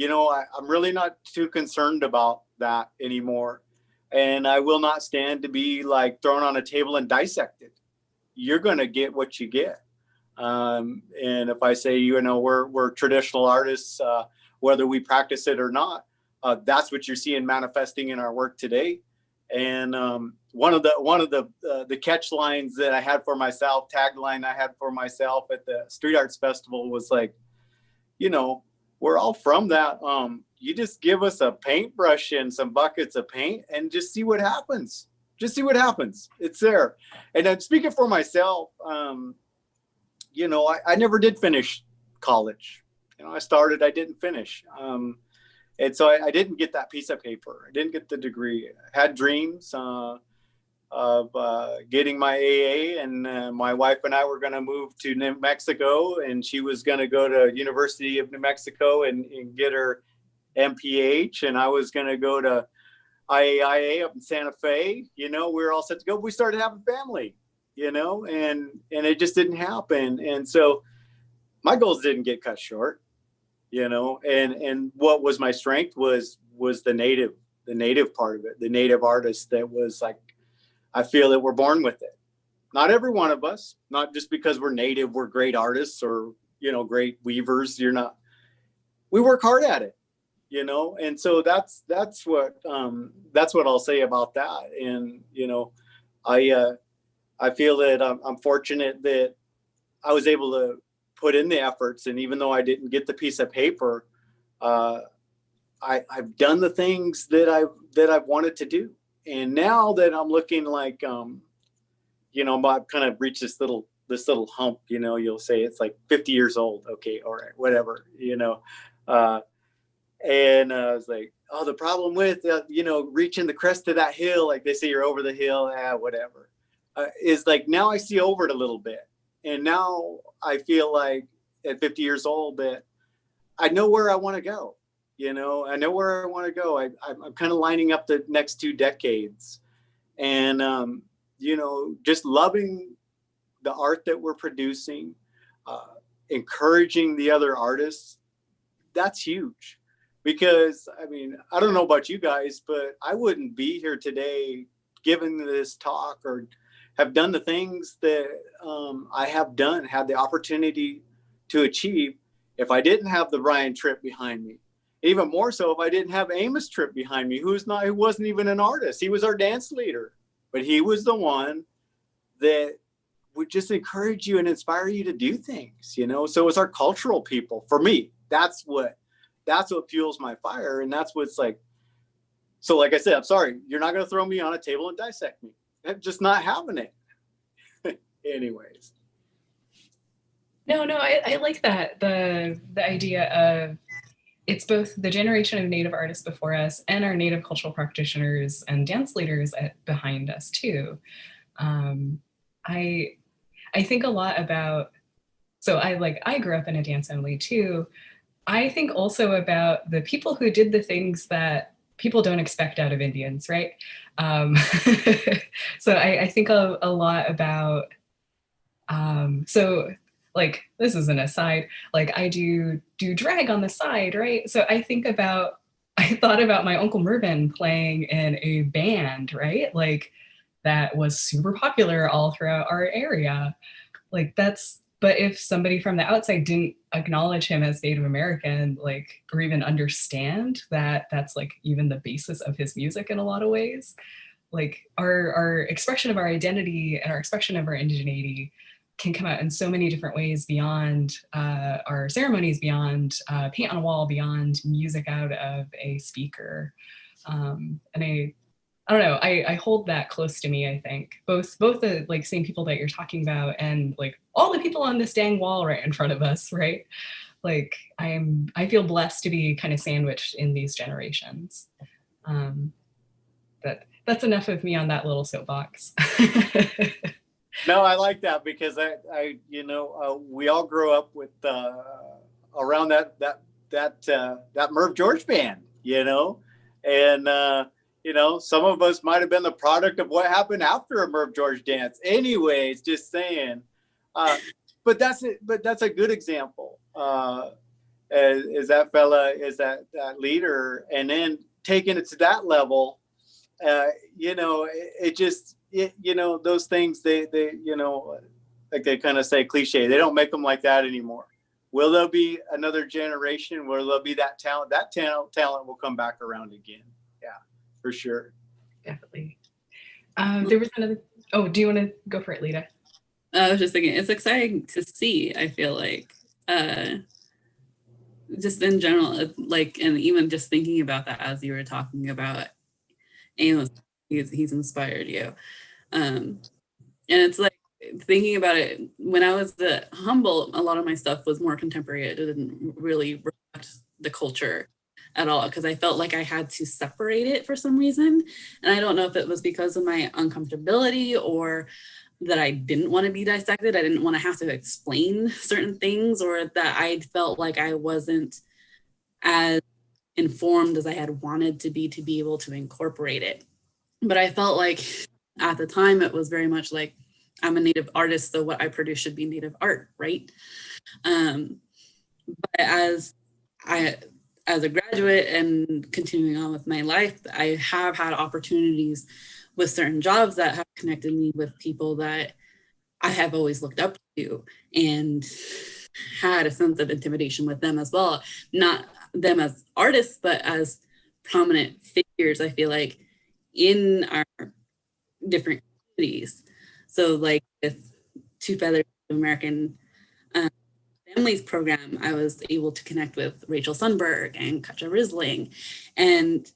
I'm really not too concerned about that anymore. And I will not stand to be like thrown on a table and dissected. You're going to get what you get. And if I say, we're traditional artists, whether we practice it or not, that's what you're seeing manifesting in our work today. And one of the catch lines that I had for myself, tagline I had for myself at the Street Arts Festival was like, we're all from that. You just give us a paintbrush and some buckets of paint and just see what happens. Just see what happens. It's there. And then speaking for myself, I never did finish college. I started, I didn't finish. And so I didn't get that piece of paper. I didn't get the degree. I had dreams. of getting my AA, and my wife and I were going to move to New Mexico, and she was going to go to University of New Mexico and get her MPH, and I was going to go to IAIA up in Santa Fe. You know, we were all set to go. We started having family, you know, and it just didn't happen. And so my goals didn't get cut short, you know, and what was my strength was the native part of it, the native artist that was like, I feel that we're born with it. Not every one of us, not just because we're native, we're great artists or, you know, great weavers. You're not, we work hard at it, you know? And so that's what I'll say about that. And, you know, I feel that I'm fortunate that I was able to put in the efforts. And even though I didn't get the piece of paper, I've done the things that I've wanted to do. And now that I'm looking like, you know, I've kind of reached this little hump, you know, you'll say it's like 50 years old. Okay. All right. Whatever, you know. And I was like, oh, the problem with, you know, reaching the crest of that hill, like they say you're over the hill, whatever, is like, now I see over it a little bit. And now I feel like at 50 years old that I know where I want to go. You know, I know where I want to go. I'm kind of lining up the next 2 decades, and you know, just loving the art that we're producing, encouraging the other artists. That's huge, because I mean, I don't know about you guys, but I wouldn't be here today giving this talk or have done the things that I have done, had the opportunity to achieve, if I didn't have the Ryan Tripp behind me. Even more so if I didn't have Amos Tripp behind me, who wasn't even an artist. He was our dance leader, but he was the one that would just encourage you and inspire you to do things, you know? So it's our cultural people. For me, that's what fuels my fire. And that's what's like, so like I said, I'm sorry, you're not going to throw me on a table and dissect me. I'm just not having it. Anyways. No, I like that. The idea of, it's both the generation of Native artists before us and our Native cultural practitioners and dance leaders behind us too. I think a lot about, so I grew up in a dance family too. I think also about the people who did the things that people don't expect out of Indians, right? So I think a lot about, so like, this is an aside, like I do drag on the side, right? So I thought about my Uncle Mervyn playing in a band, right? Like that was super popular all throughout our area. Like but if somebody from the outside didn't acknowledge him as Native American, like, or even understand that that's like even the basis of his music in a lot of ways, like our expression of our identity and our expression of our indigeneity can come out in so many different ways beyond our ceremonies, beyond paint on a wall, beyond music out of a speaker. And I don't know, I hold that close to me, I think. Both the like same people that you're talking about and like all the people on this dang wall right in front of us, right? Like I feel blessed to be kind of sandwiched in these generations. That's enough of me on that little soapbox. No, I like that, because I you know, we all grew up with around that Merv George band, you know, and you know, some of us might have been the product of what happened after a Merv George dance. Anyways, just saying. But that's it. But that's a good example. Is that fella is that leader, and then taking it to that level. You know, you know, those things, they you know, like they kind of say cliche, they don't make them like that anymore. Will there be another generation where there'll be that talent? That talent will come back around again. Yeah, for sure. Definitely. There was another, oh, do you want to go for it, Lita? I was just thinking, it's exciting to see, I feel like, just in general, like, and even just thinking about that as you were talking about Amos, he's inspired you. And it's like, thinking about it, when I was Humboldt, a lot of my stuff was more contemporary. It didn't really reflect the culture. at all, because I felt like I had to separate it for some reason. And I don't know if it was because of my uncomfortability or that I didn't want to be dissected. I didn't want to have to explain certain things, or that I felt like I wasn't as informed as I had wanted to be able to incorporate it. But I felt like at the time it was very much like, I'm a Native artist, so what I produce should be Native art, right? But as a graduate and continuing on with my life, I have had opportunities with certain jobs that have connected me with people that I have always looked up to, and had a sense of intimidation with them as well. Not them as artists, but as prominent figures, I feel like, in our different communities. So like with Two Feathers American Families program, I was able to connect with Rachel Sundberg and Katja Risling. And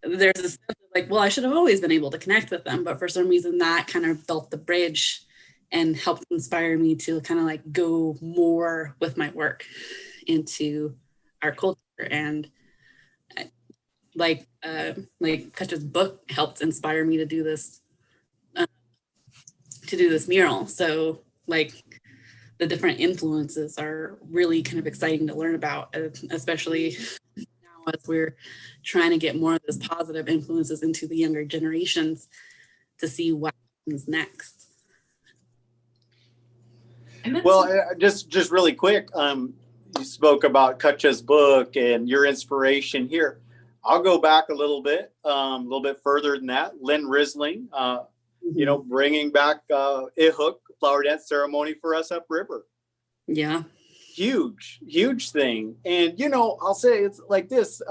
there's a sense of like, well, I should have always been able to connect with them, but for some reason that kind of built the bridge and helped inspire me to kind of like go more with my work into our culture. And like Katja's book helped inspire me to do this mural. So like the different influences are really kind of exciting to learn about, especially now as we're trying to get more of those positive influences into the younger generations to see what happens next. Well, just really quick, you spoke about Katja's book and your inspiration here. I'll go back a little bit further than that. Lynn Risling, you know, bringing back Ihuk, flower dance ceremony for us upriver. Yeah. Huge thing. And, you know, I'll say it's like this,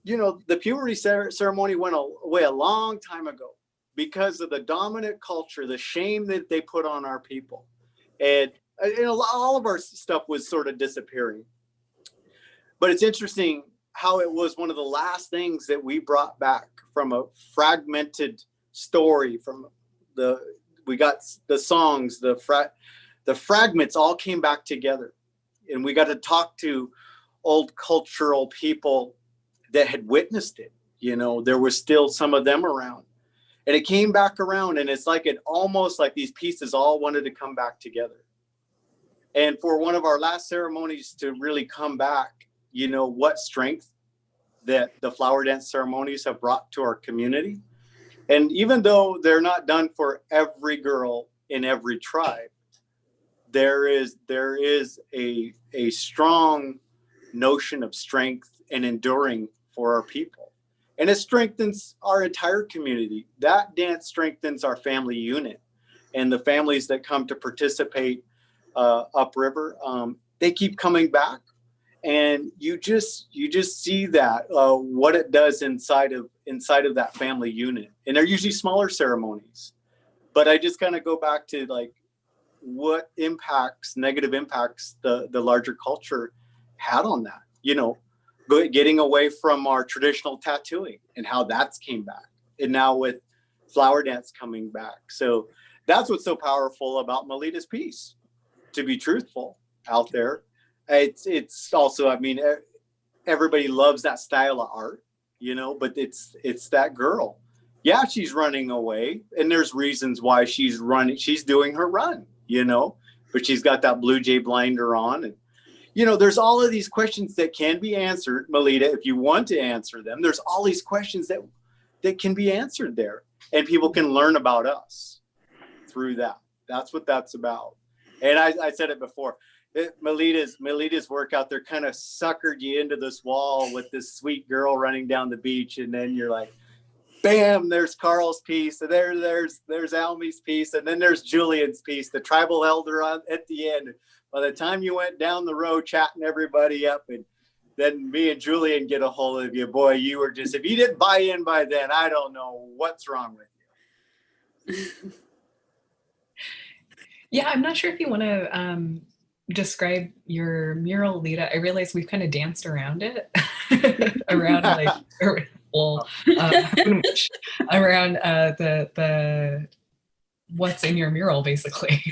you know, the puberty ceremony went away a long time ago because of the dominant culture, the shame that they put on our people. And all of our stuff was sort of disappearing. But it's interesting how it was one of the last things that we brought back from a fragmented story. We got the songs, the fragments all came back together, and we got to talk to old cultural people that had witnessed it. You know, there was still some of them around. And it came back around, and it's like it almost like these pieces all wanted to come back together. And for one of our last ceremonies to really come back, you know, what strength that the flower dance ceremonies have brought to our community. And even though they're not done for every girl in every tribe, there is a strong notion of strength and enduring for our people. And it strengthens our entire community. That dance strengthens our family unit, and the families that come to participate upriver, they keep coming back, and you just see that what it does inside of that family unit. And they're usually smaller ceremonies, but I just kind of go back to like what negative impacts the larger culture had on that. You know, getting away from our traditional tattooing and how that's came back, and now with flower dance coming back. So that's what's so powerful about Melita's piece, to be truthful out there. It's also, I mean, everybody loves that style of art, you know, but it's that girl. Yeah, she's running away, and there's reasons why she's running. She's doing her run, you know, but she's got that Blue Jay blinder on. And you know, there's all of these questions that can be answered, Melita, if you want to answer them. There's all these questions that can be answered there, and people can learn about us through that. That's what that's about. And I said it before, Melita's work out there kind of suckered you into this wall with this sweet girl running down the beach, and then you're like, bam, there's Carl's piece, and there's Almy's piece, and then there's Julian's piece, the tribal elder at the end. By the time you went down the road chatting everybody up, and then me and Julian get a hold of you, boy, you were just, if you didn't buy in by then, I don't know what's wrong with you. Yeah, I'm not sure if you want to describe your mural, Lita. I realize we've kind of danced around it, around like, around the what's in your mural, basically.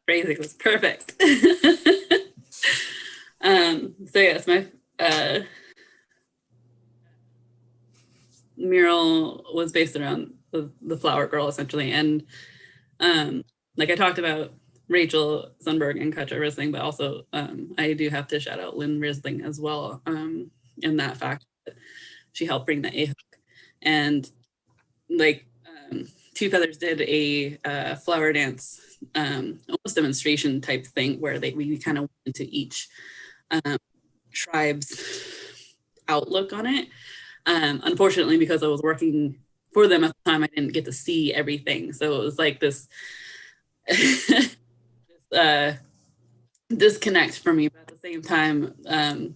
Phrasing was perfect. So yes, my mural was based around the flower girl essentially. And like I talked about Rachel Sundberg and Katja Risling, but also I do have to shout out Lynn Risling as well, in that fact that she helped bring the A-hook. And like Two Feathers did a flower dance, almost demonstration type thing where we kind of went into each tribe's outlook on it. Unfortunately, because I was working for them at the time, I didn't get to see everything. So it was like this disconnect for me. But at the same time,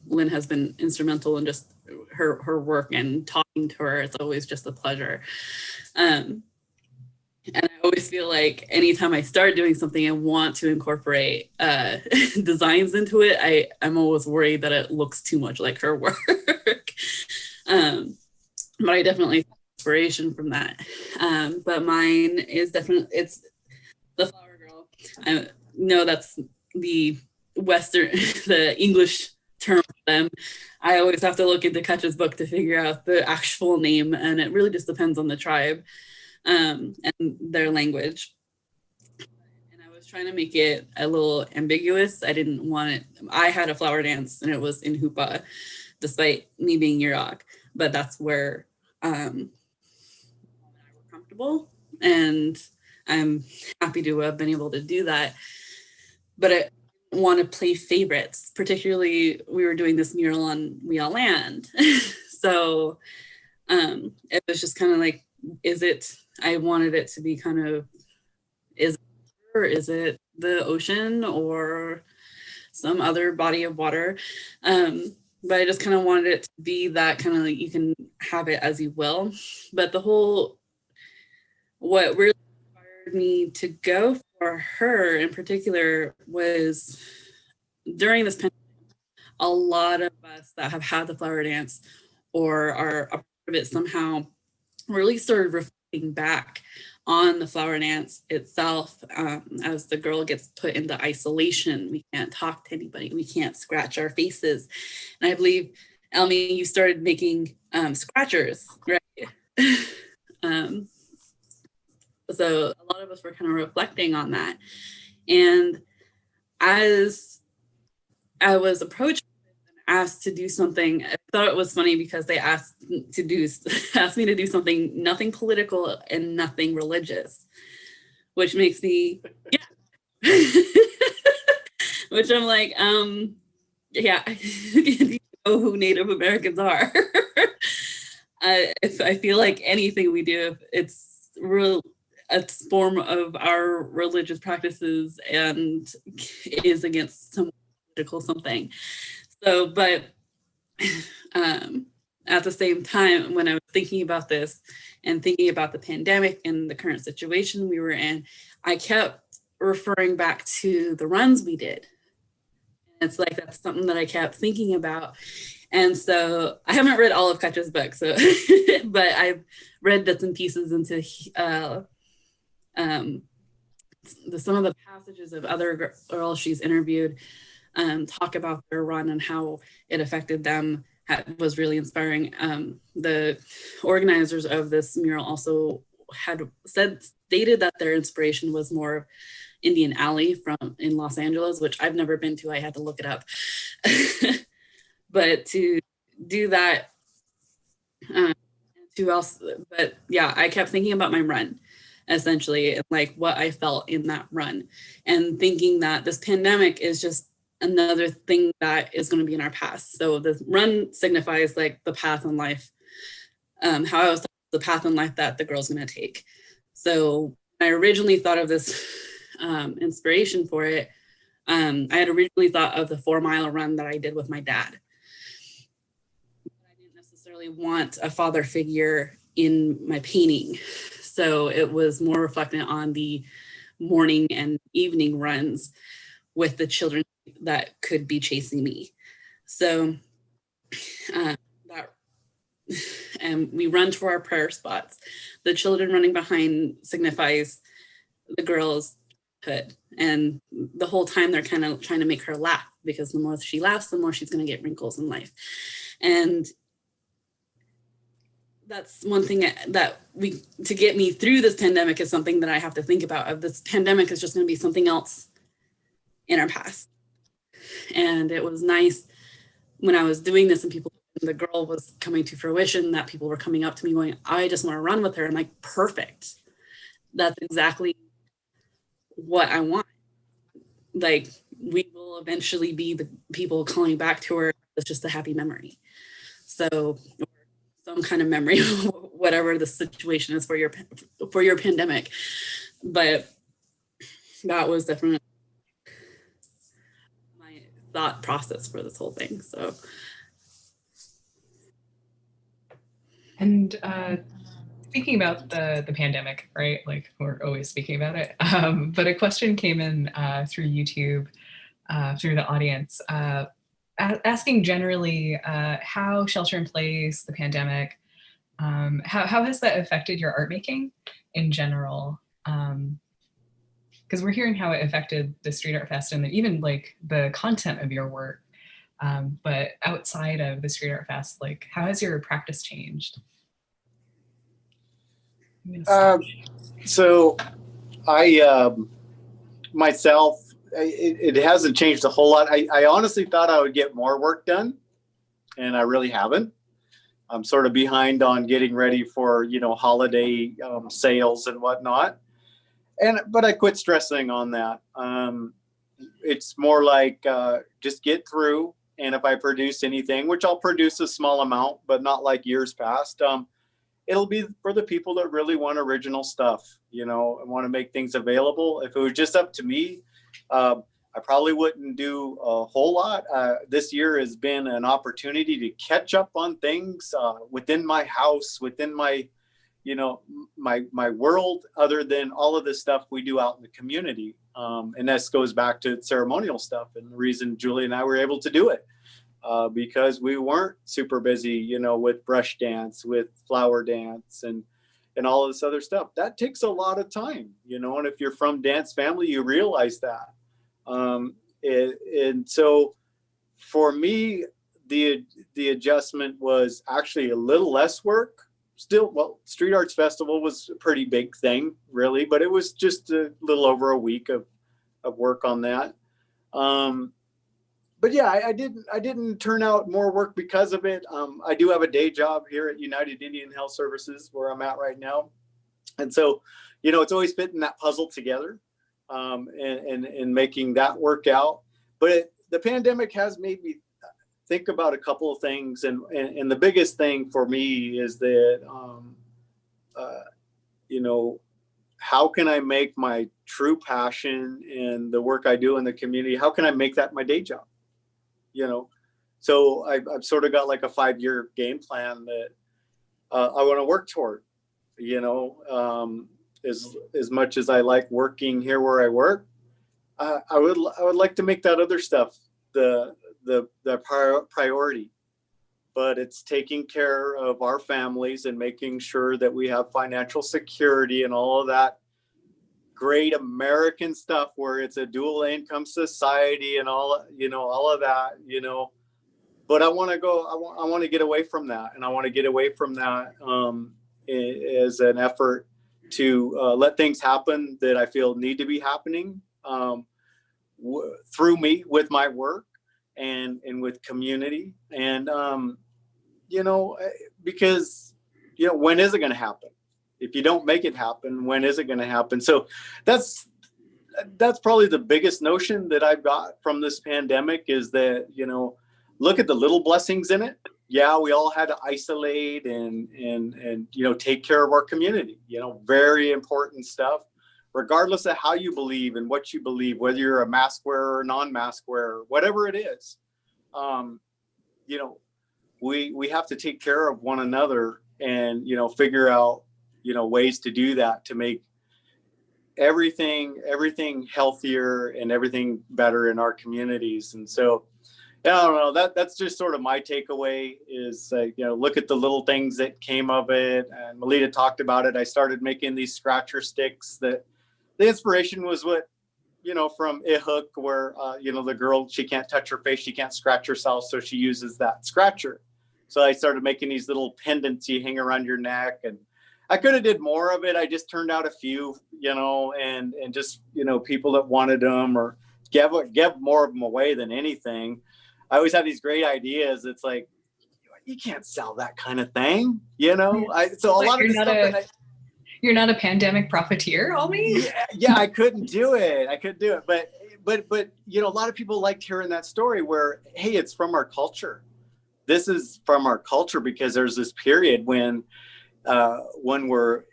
Lynn has been instrumental in just her work, and talking to her, it's always just a pleasure. And I always feel like anytime I start doing something, I want to incorporate designs into it. I'm always worried that it looks too much like her work. But I definitely have inspiration from that. But mine is definitely, it's the flower girl. I know that's the Western, the English term for them. I always have to look into Katja's book to figure out the actual name, and it really just depends on the tribe and their language. And I was trying to make it a little ambiguous. I didn't want it. I had a flower dance and it was in Hupa, despite me being Yurok. But that's where I'm comfortable, and I'm happy to have been able to do that. But I want to play favorites, particularly we were doing this mural on We All Land. So it was just kind of like, I wanted it to be kind of, is it the ocean or some other body of water? But I just kind of wanted it to be that kind of like, you can have it as you will. But what really inspired me to go for her in particular was during this pandemic, a lot of us that have had the flower dance or are a part of it somehow really started reflecting back on the flower dance itself. As the girl gets put into isolation, we can't talk to anybody, we can't scratch our faces. And I believe, Elmi, you started making scratchers, right? So a lot of us were kind of reflecting on that. And as I was approached and asked to do something, I thought it was funny because they asked me to do something, nothing political and nothing religious, which makes me, yeah. Which I'm like, yeah, you know who Native Americans are. If I feel like anything we do, it's real, a form of our religious practices and is against some political something. So, but at the same time, when I was thinking about this and thinking about the pandemic and the current situation we were in, I kept referring back to the runs we did. And it's like, that's something that I kept thinking about. And so I haven't read all of Katja's book, so but I've read bits and pieces into some of the passages of other girls she's interviewed talk about their run and how it affected them. Was really inspiring. The organizers of this mural also stated that their inspiration was more of Indian Alley in Los Angeles, which I've never been to. I had to look it up. But to do that, but yeah, I kept thinking about my run, essentially, and like what I felt in that run, and thinking that this pandemic is just another thing that is going to be in our past. So the run signifies like the path in life, how I was the path in life that the girl's going to take. So I originally thought of this inspiration for it. I had originally thought of the 4-mile run that I did with my dad. I didn't necessarily want a father figure in my painting. So it was more reflecting on the morning and evening runs with the children that could be chasing me. So and we run to our prayer spots. The children running behind signifies the girl's hood, and the whole time they're kind of trying to make her laugh because the more she laughs, the more she's going to get wrinkles in life. And that's one thing that to get me through this pandemic is something that I have to think about. Of this pandemic is just going to be something else in our past. And it was nice when I was doing this and the girl was coming to fruition, that people were coming up to me going, I just want to run with her. I'm like, perfect. That's exactly what I want. Like, we will eventually be the people calling back to her. It's just a happy memory. So some kind of memory, whatever the situation is for your pandemic. But that was definitely my thought process for this whole thing. So. And speaking about the pandemic, right? Like, we're always speaking about it. But a question came in through YouTube, through the audience, asking generally how shelter in place, the pandemic, how has that affected your art making in general? Because we're hearing how it affected the Street Art Fest and even like the content of your work. But outside of the Street Art Fest, like, how has your practice changed? So I myself, it hasn't changed a whole lot. I honestly thought I would get more work done, and I really haven't. I'm sort of behind on getting ready for, holiday sales and whatnot. But I quit stressing on that. It's more like just get through. And if I produce anything, which I'll produce a small amount, but not like years past, it'll be for the people that really want original stuff, and want to make things available. If it was just up to me, I probably wouldn't do a whole lot. This year has been an opportunity to catch up on things within my house, within my, my world, other than all of the stuff we do out in the community. And this goes back to ceremonial stuff, and the reason Julie and I were able to do it. Because we weren't super busy, with brush dance, with flower dance, and all of this other stuff. That takes a lot of time, and if you're from dance family, you realize that. And so for me, the adjustment was actually a little less work. Still, well, Street Arts Festival was a pretty big thing, really, but it was just a little over a week of work on that. But yeah, I didn't turn out more work because of it. I do have a day job here at United Indian Health Services, where I'm at right now. And so, it's always fitting that puzzle together, and making that work out. But the pandemic has made me think about a couple of things. And the biggest thing for me is that, how can I make my true passion and the work I do in the community, how can I make that my day job? So I've sort of got like a 5-year game plan that I want to work toward, as much as I like working here where I work, I would like to make that other stuff the priority. But it's taking care of our families and making sure that we have financial security and all of that great American stuff, where it's a dual income society and all of that, but I want to get away from that. And I want to get away from that as an effort to let things happen that I feel need to be happening through me, with my work and with community. And, because, when is it going to happen? If you don't make it happen, when is it going to happen? So that's probably the biggest notion that I've got from this pandemic, is that, look at the little blessings in it. Yeah, we all had to isolate and take care of our community, very important stuff, regardless of how you believe and what you believe, whether you're a mask wearer or non-mask wearer, whatever it is. We have to take care of one another and, figure out, ways to do that, to make everything healthier and everything better in our communities. And so, I don't know, that's just sort of my takeaway is, look at the little things that came of it. And Melita talked about it. I started making these scratcher sticks. That the inspiration was what from Hook, where, the girl, she can't touch her face, she can't scratch herself, so she uses that scratcher. So I started making these little pendants you hang around your neck, and I could have did more of it. I just turned out a few, and just, people that wanted them, or give more of them away than anything. I always have these great ideas. It's like, you can't sell that kind of thing, so a lot of the stuff that you're not a pandemic profiteer, Almi? Yeah, I couldn't do it. But a lot of people liked hearing that story where, hey, it's from our culture. This is from our culture, because there's this period when we're,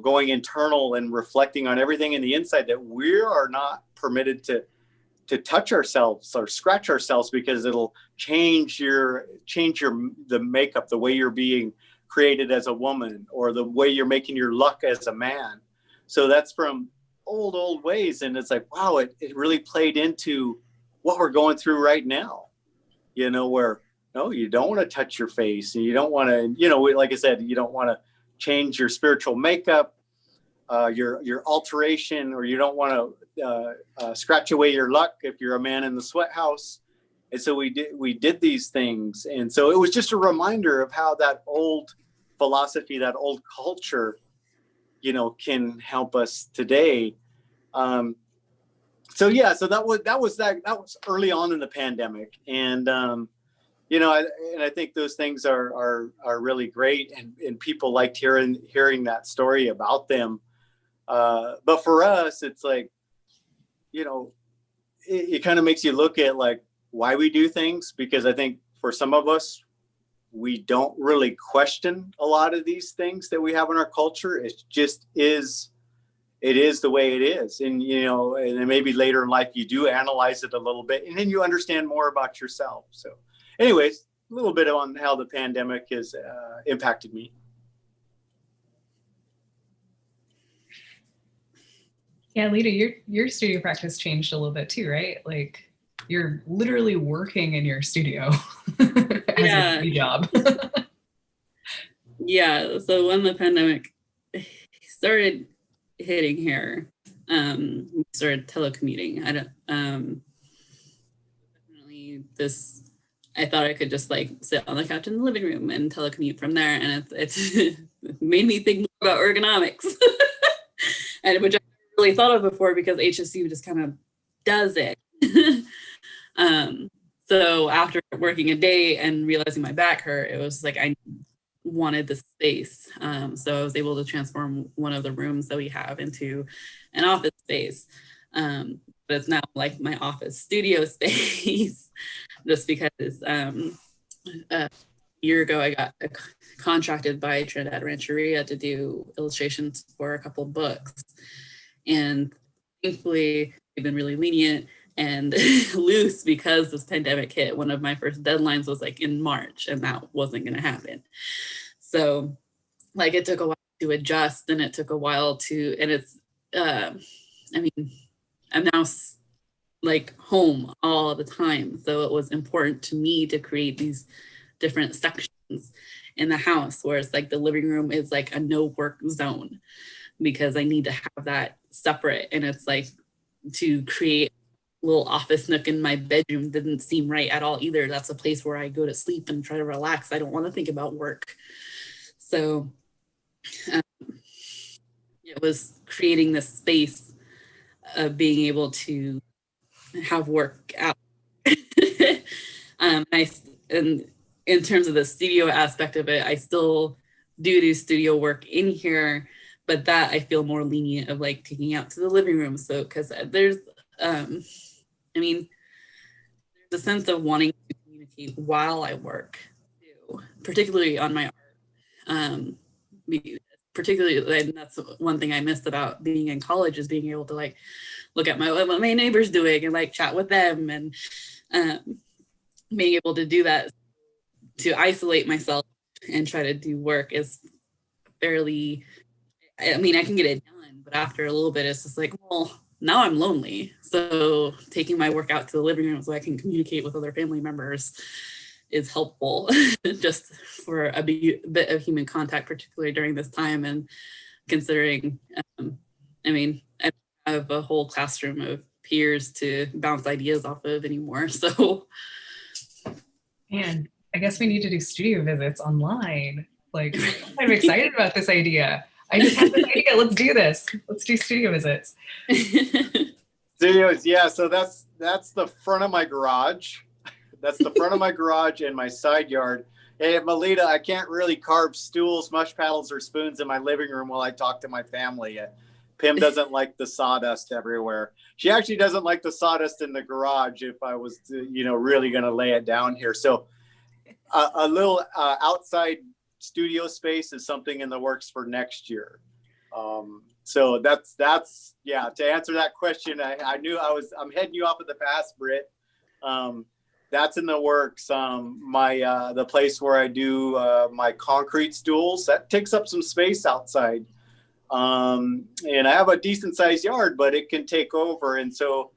going internal and reflecting on everything in the inside, that we are not permitted to touch ourselves or scratch ourselves, because it'll change the makeup, the way you're being created as a woman, or the way you're making your luck as a man. So that's from old ways. And it's like, wow, it really played into what we're going through right now, where, no, you don't want to touch your face, and you don't want to, like I said, you don't want to change your spiritual makeup, your alteration, or you don't want to scratch away your luck if you're a man in the sweat house. And so we did these things. And so it was just a reminder of how that old philosophy, that old culture, can help us today. So that was early on in the pandemic. And, I think those things are really great, and people liked hearing that story about them. But for us, it's like, it kind of makes you look at like why we do things, because I think for some of us, we don't really question a lot of these things that we have in our culture. It just is. It is the way it is. And, and then maybe later in life, you do analyze it a little bit, and then you understand more about yourself. So anyways, a little bit on how the pandemic has impacted me. Yeah, Lita, your studio practice changed a little bit too, right? Like, you're literally working in your studio as a job. Yeah. So when the pandemic started hitting here, we started telecommuting. I thought I could just like sit on the couch in the living room and telecommute from there, and it's made me think more about ergonomics, and which I really thought of before, because HSU just kind of does it. So after working a day and realizing my back hurt, it was like I wanted the space. So I was able to transform one of the rooms that we have into an office space. But it's now like my office studio space, just because a year ago I got contracted by Trinidad Rancheria to do illustrations for a couple books. And thankfully, they've been really lenient and loose, because this pandemic hit. One of my first deadlines was like in March, and that wasn't going to happen. So like it took a while to adjust, and it took a while and it's, I'm now like home all the time. So it was important to me to create these different sections in the house, where it's like the living room is like a no work zone, because I need to have that separate. And it's like, to create a little office nook in my bedroom didn't seem right at all either. That's a place where I go to sleep and try to relax. I don't want to think about work. So it was creating this space of being able to have work out. And in terms of the studio aspect of it, I still do studio work in here, but that I feel more lenient of like taking out to the living room. So, because there's a sense of wanting to communicate while I work too, particularly on my art. Particularly, and that's one thing I missed about being in college, is being able to like look at what my neighbor's doing and like chat with them, and being able to do that, to isolate myself and try to do work is fairly, I can get it done, but after a little bit, it's just like, well, now I'm lonely. So taking my work out to the living room so I can communicate with other family members is helpful, just for a bit of human contact, particularly during this time. And considering, I have a whole classroom of peers to bounce ideas off of anymore. So, man, I guess we need to do studio visits online. Like, I'm excited about this idea. I just had this idea. Let's do this. Let's do studio visits. Studios, yeah. So that's the front of my garage. That's the front of my garage and my side yard. Hey, Melita, I can't really carve stools, mush paddles, or spoons in my living room while I talk to my family. Pim doesn't like the sawdust everywhere. She actually doesn't like the sawdust in the garage if I was to, really going to lay it down here. So a little outside studio space is something in the works for next year. So that's yeah, to answer that question, I knew I'm heading you off at the pass, Britt. That's in the works. The place where I do my concrete stools, that takes up some space outside. And I have a decent sized yard, but it can take over. And so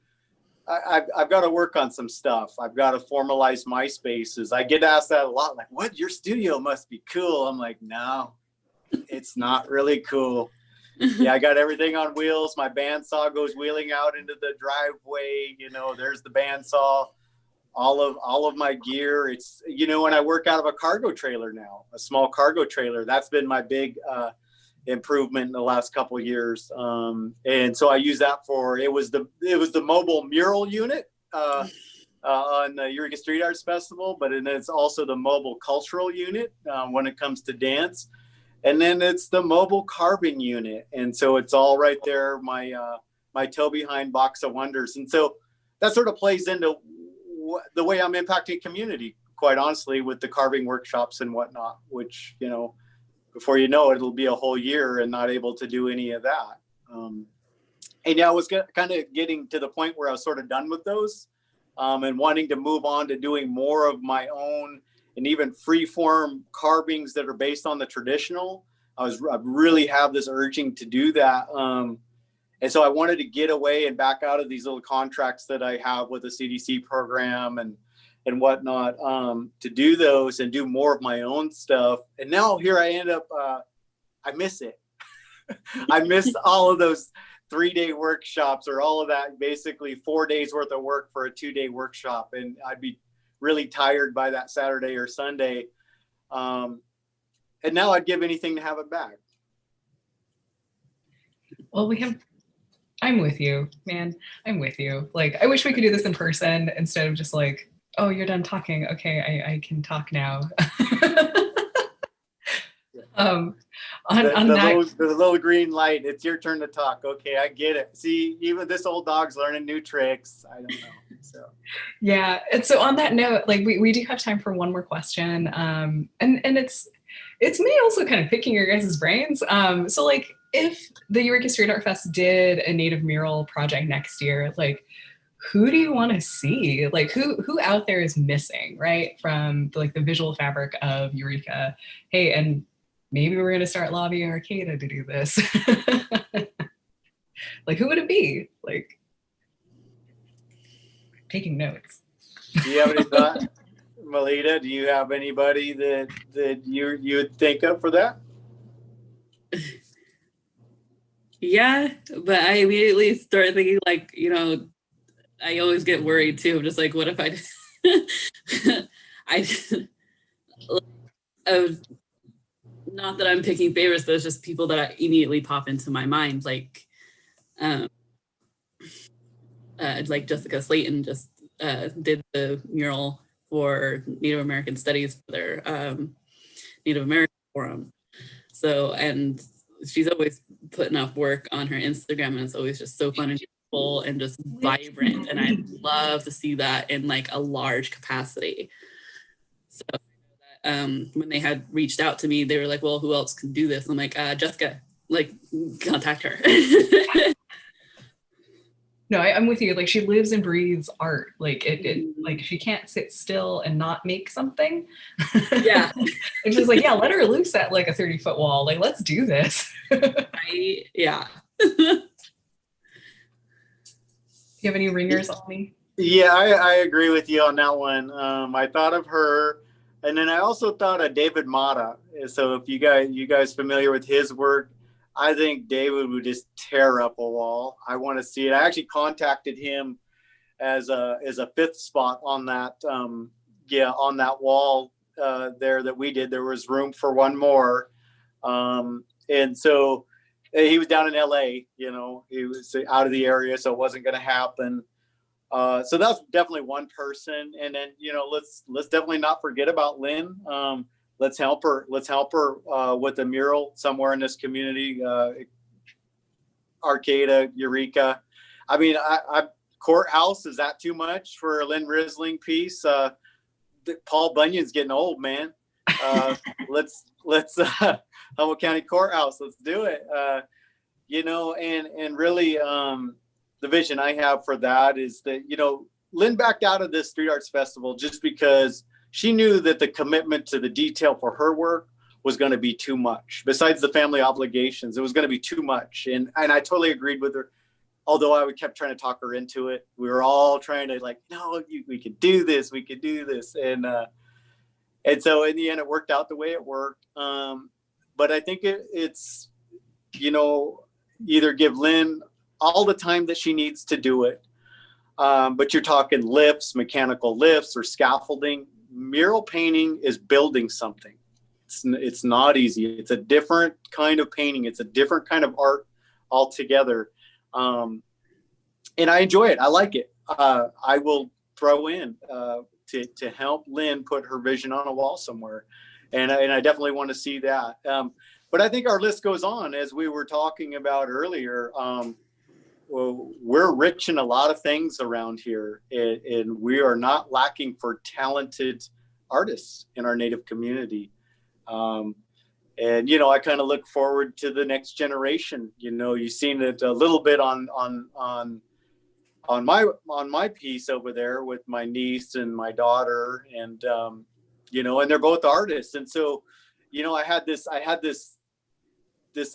I've got to work on some stuff. I've got to formalize my spaces. I get asked that a lot, like, what, your studio must be cool. I'm like, no, it's not really cool. Yeah, I got everything on wheels. My bandsaw goes wheeling out into the driveway. There's the bandsaw, all of my gear. It's, when I work out of a cargo trailer now, a small cargo trailer, that's been my big, improvement in the last couple of years. And so I use that it was the mobile mural unit on the Eureka Street Arts Festival, but then it's also the mobile cultural unit when it comes to dance. And then it's the mobile carving unit. And so it's all right there, my toe behind box of wonders. And so that sort of plays into the way I'm impacting community, quite honestly, with the carving workshops and whatnot, which, before you know it, it'll be a whole year and not able to do any of that. And I was kind of getting to the point where I was sort of done with those and wanting to move on to doing more of my own and even free form carvings that are based on the traditional. I really have this urging to do that. And so I wanted to get away and back out of these little contracts that I have with the CDC program and whatnot, to do those and do more of my own stuff. And now here I end up, I miss it. I miss all of those 3-day workshops or all of that, basically 4 days worth of work for a 2-day workshop. And I'd be really tired by that Saturday or Sunday. And now I'd give anything to have it back. Well, I'm with you, man. I'm with you. Like, I wish we could do this in person instead of just like, oh, you're done talking. Okay, I can talk now. The little green light, it's your turn to talk. Okay, I get it. See, even this old dog's learning new tricks. I don't know. So yeah. And so on that note, like we do have time for one more question. And it's me also kind of picking your guys' brains. So like if the Eureka Street Art Fest did a native mural project next year, like who do you want to see? Like who out there is missing, right? From the visual fabric of Eureka. Hey, and maybe we're going to start lobbying Arcata to do this. Like who would it be? Like taking notes. Do you have any thought, Melita? Do you have anybody that you would think of for that? Yeah, but I immediately start thinking like, I always get worried too. I'm just like, what if not that I'm picking favorites, but it's just people that immediately pop into my mind. Like Jessica Slayton just did the mural for Native American Studies for their Native American Forum. So, and she's always putting up work on her Instagram, and it's always just so fun and beautiful and just vibrant. And I love to see that in like a large capacity. So when they had reached out to me, they were like, well, who else can do this? I'm like, Jessica, like contact her. No, I'm with you. Like she lives and breathes art. Like it like she can't sit still and not make something. Yeah. And she's like, yeah, let her loose at like a 30-foot wall. Like, let's do this. Yeah. You have any ringers on me? Yeah, I agree with you on that one. I thought of her, and then I also thought of David Mata. So if you guys familiar with his work, I think David would just tear up a wall. I want to see it. I actually contacted him as a fifth spot on that on that wall there that we did. There was room for one more, and so he was down in LA. You know, he was out of the area, so it wasn't going to happen. So that's definitely one person, and then let's definitely not forget about Lynn. Let's help her. Let's help her with a mural somewhere in this community. Arcata, Eureka. I mean, I Courthouse, is that too much for a Lynn Risling piece? Paul Bunyan's getting old, man. Let's Humboldt County Courthouse. Let's do it. And really, the vision I have for that is that Lynn backed out of this Street Arts Festival just because she knew that the commitment to the detail for her work was going to be too much. Besides the family obligations, it was going to be too much, and I totally agreed with her. Although I kept trying to talk her into it. We were all trying to no, we could do this. We could do this. And so in the end, it worked out the way it worked. But I think it's, either give Lynn all the time that she needs to do it. But you're talking lifts, mechanical lifts, or scaffolding. Mural painting is building something. It's not easy. It's a different kind of painting. It's a different kind of art altogether. And I enjoy it. I like it. I will throw in to help Lynn put her vision on a wall somewhere. And I definitely want to see that. But I think our list goes on, as we were talking about earlier. Well, we're rich in a lot of things around here, and we are not lacking for talented artists in our Native community. And I kind of look forward to the next generation. You've seen it a little bit on my piece over there with my niece and my daughter, and and they're both artists. And so, I had this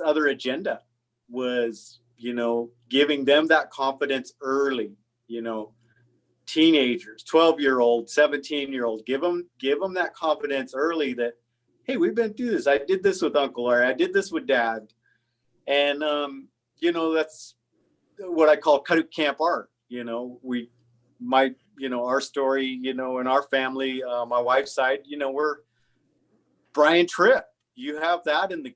other agenda, was giving them that confidence early. Teenagers, 12-year-old, 17-year-old, give them that confidence early that, hey, we've been through this. I did this with Uncle, or I did this with Dad. And, that's what I call Kaduk Camp art. Our story, in our family, my wife's side, we're Brian Tripp. You have that in the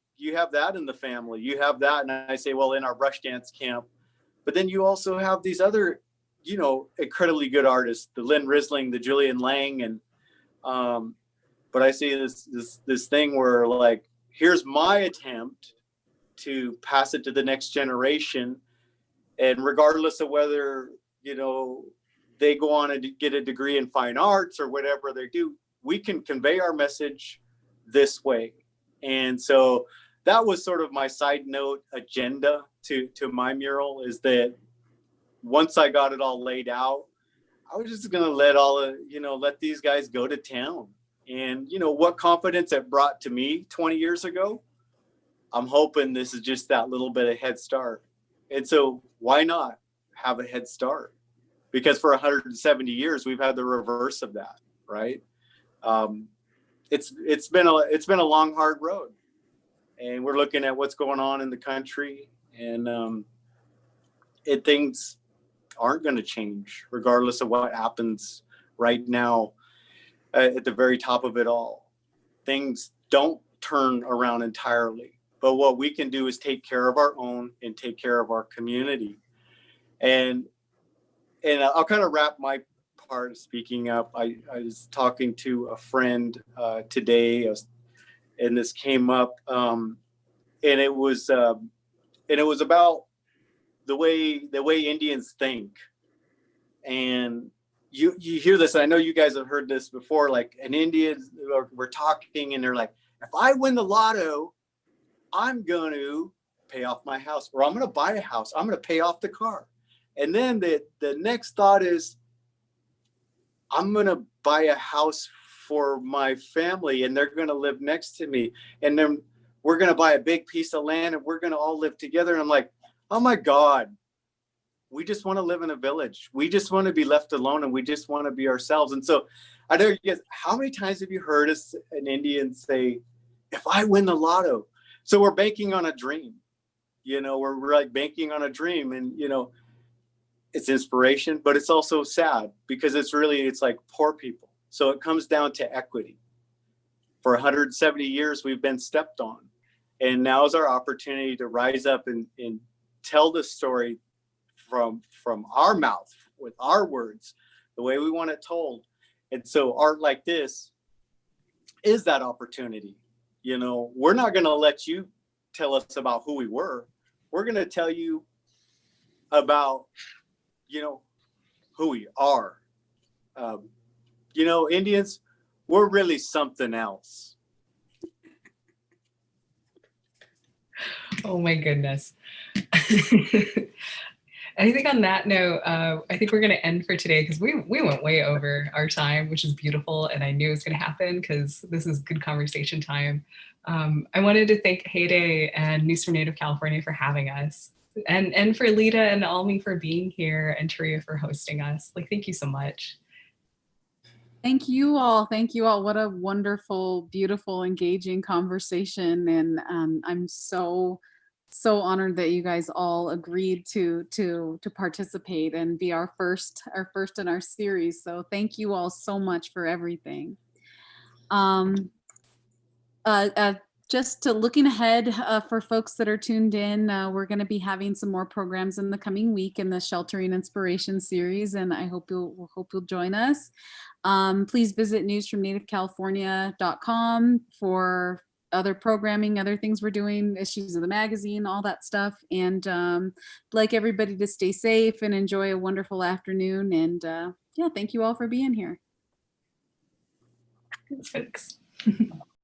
family. You have that. And I say, well, in our brush dance camp. But then you also have these other, incredibly good artists, the Lynn Risling, the Julian Lang, and, but I see this thing where here's my attempt to pass it to the next generation. And regardless of whether, they go on and get a degree in fine arts or whatever they do, we can convey our message this way. And so that was sort of my side note agenda to my mural, is that once I got it all laid out, I was just going to let these guys go to town. And, what confidence it brought to me 20 years ago, I'm hoping this is just that little bit of head start. And so why not have a head start? Because for 170 years, we've had the reverse of that, right? It's been a long, hard road. And we're looking at what's going on in the country, and things aren't going to change regardless of what happens right now. At the very top of it all, things don't turn around entirely, but what we can do is take care of our own and take care of our community. And I'll kind of wrap my part of speaking up. I was talking to a friend today, and this came up, and it was about the way Indians think. And you hear this, and I know you guys have heard this before, an Indian, we're talking, and they're like, if I win the lotto, I'm going to pay off my house, or I'm going to buy a house. I'm going to pay off the car. And then the next thought is, I'm going to buy a house for my family, and they're going to live next to me. And then we're going to buy a big piece of land, and we're going to all live together. And I'm like, oh my God, we just want to live in a village. We just want to be left alone, and we just want to be ourselves. And so I know you guys, how many times have you heard an Indian say, if I win the lotto? So we're banking on a dream. You know, we're like banking on a dream, and you know, it's inspiration, but it's also sad because it's like poor people. So it comes down to equity. For 170 years, we've been stepped on. And now is our opportunity to rise up and tell the story from our mouth, with our words, the way we want it told. And so art like this is that opportunity. You know, we're not going to let you tell us about who we were. We're going to tell you about, you know, who we are. You know, Indians, we're really something else. Oh my goodness. I think on that note, I think we're going to end for today because we went way over our time, which is beautiful. And I knew it was going to happen because this is good conversation time. I wanted to thank Heyday and News from Native California for having us, and for Lita and Almi for being here, and Taria for hosting us. Like, thank you so much. Thank you all. Thank you all. What a wonderful, beautiful, engaging conversation. And I'm so honored that you guys all agreed to participate and be our first in our series. So thank you all so much for everything. Just to looking ahead for folks that are tuned in, we're going to be having some more programs in the coming week in the Sheltering Inspiration series, and I hope you'll join us. Please visit newsfromnativecalifornia.com for other programming, other things we're doing, issues of the magazine, all that stuff. And like everybody to stay safe and enjoy a wonderful afternoon. And yeah, thank you all for being here. Thanks.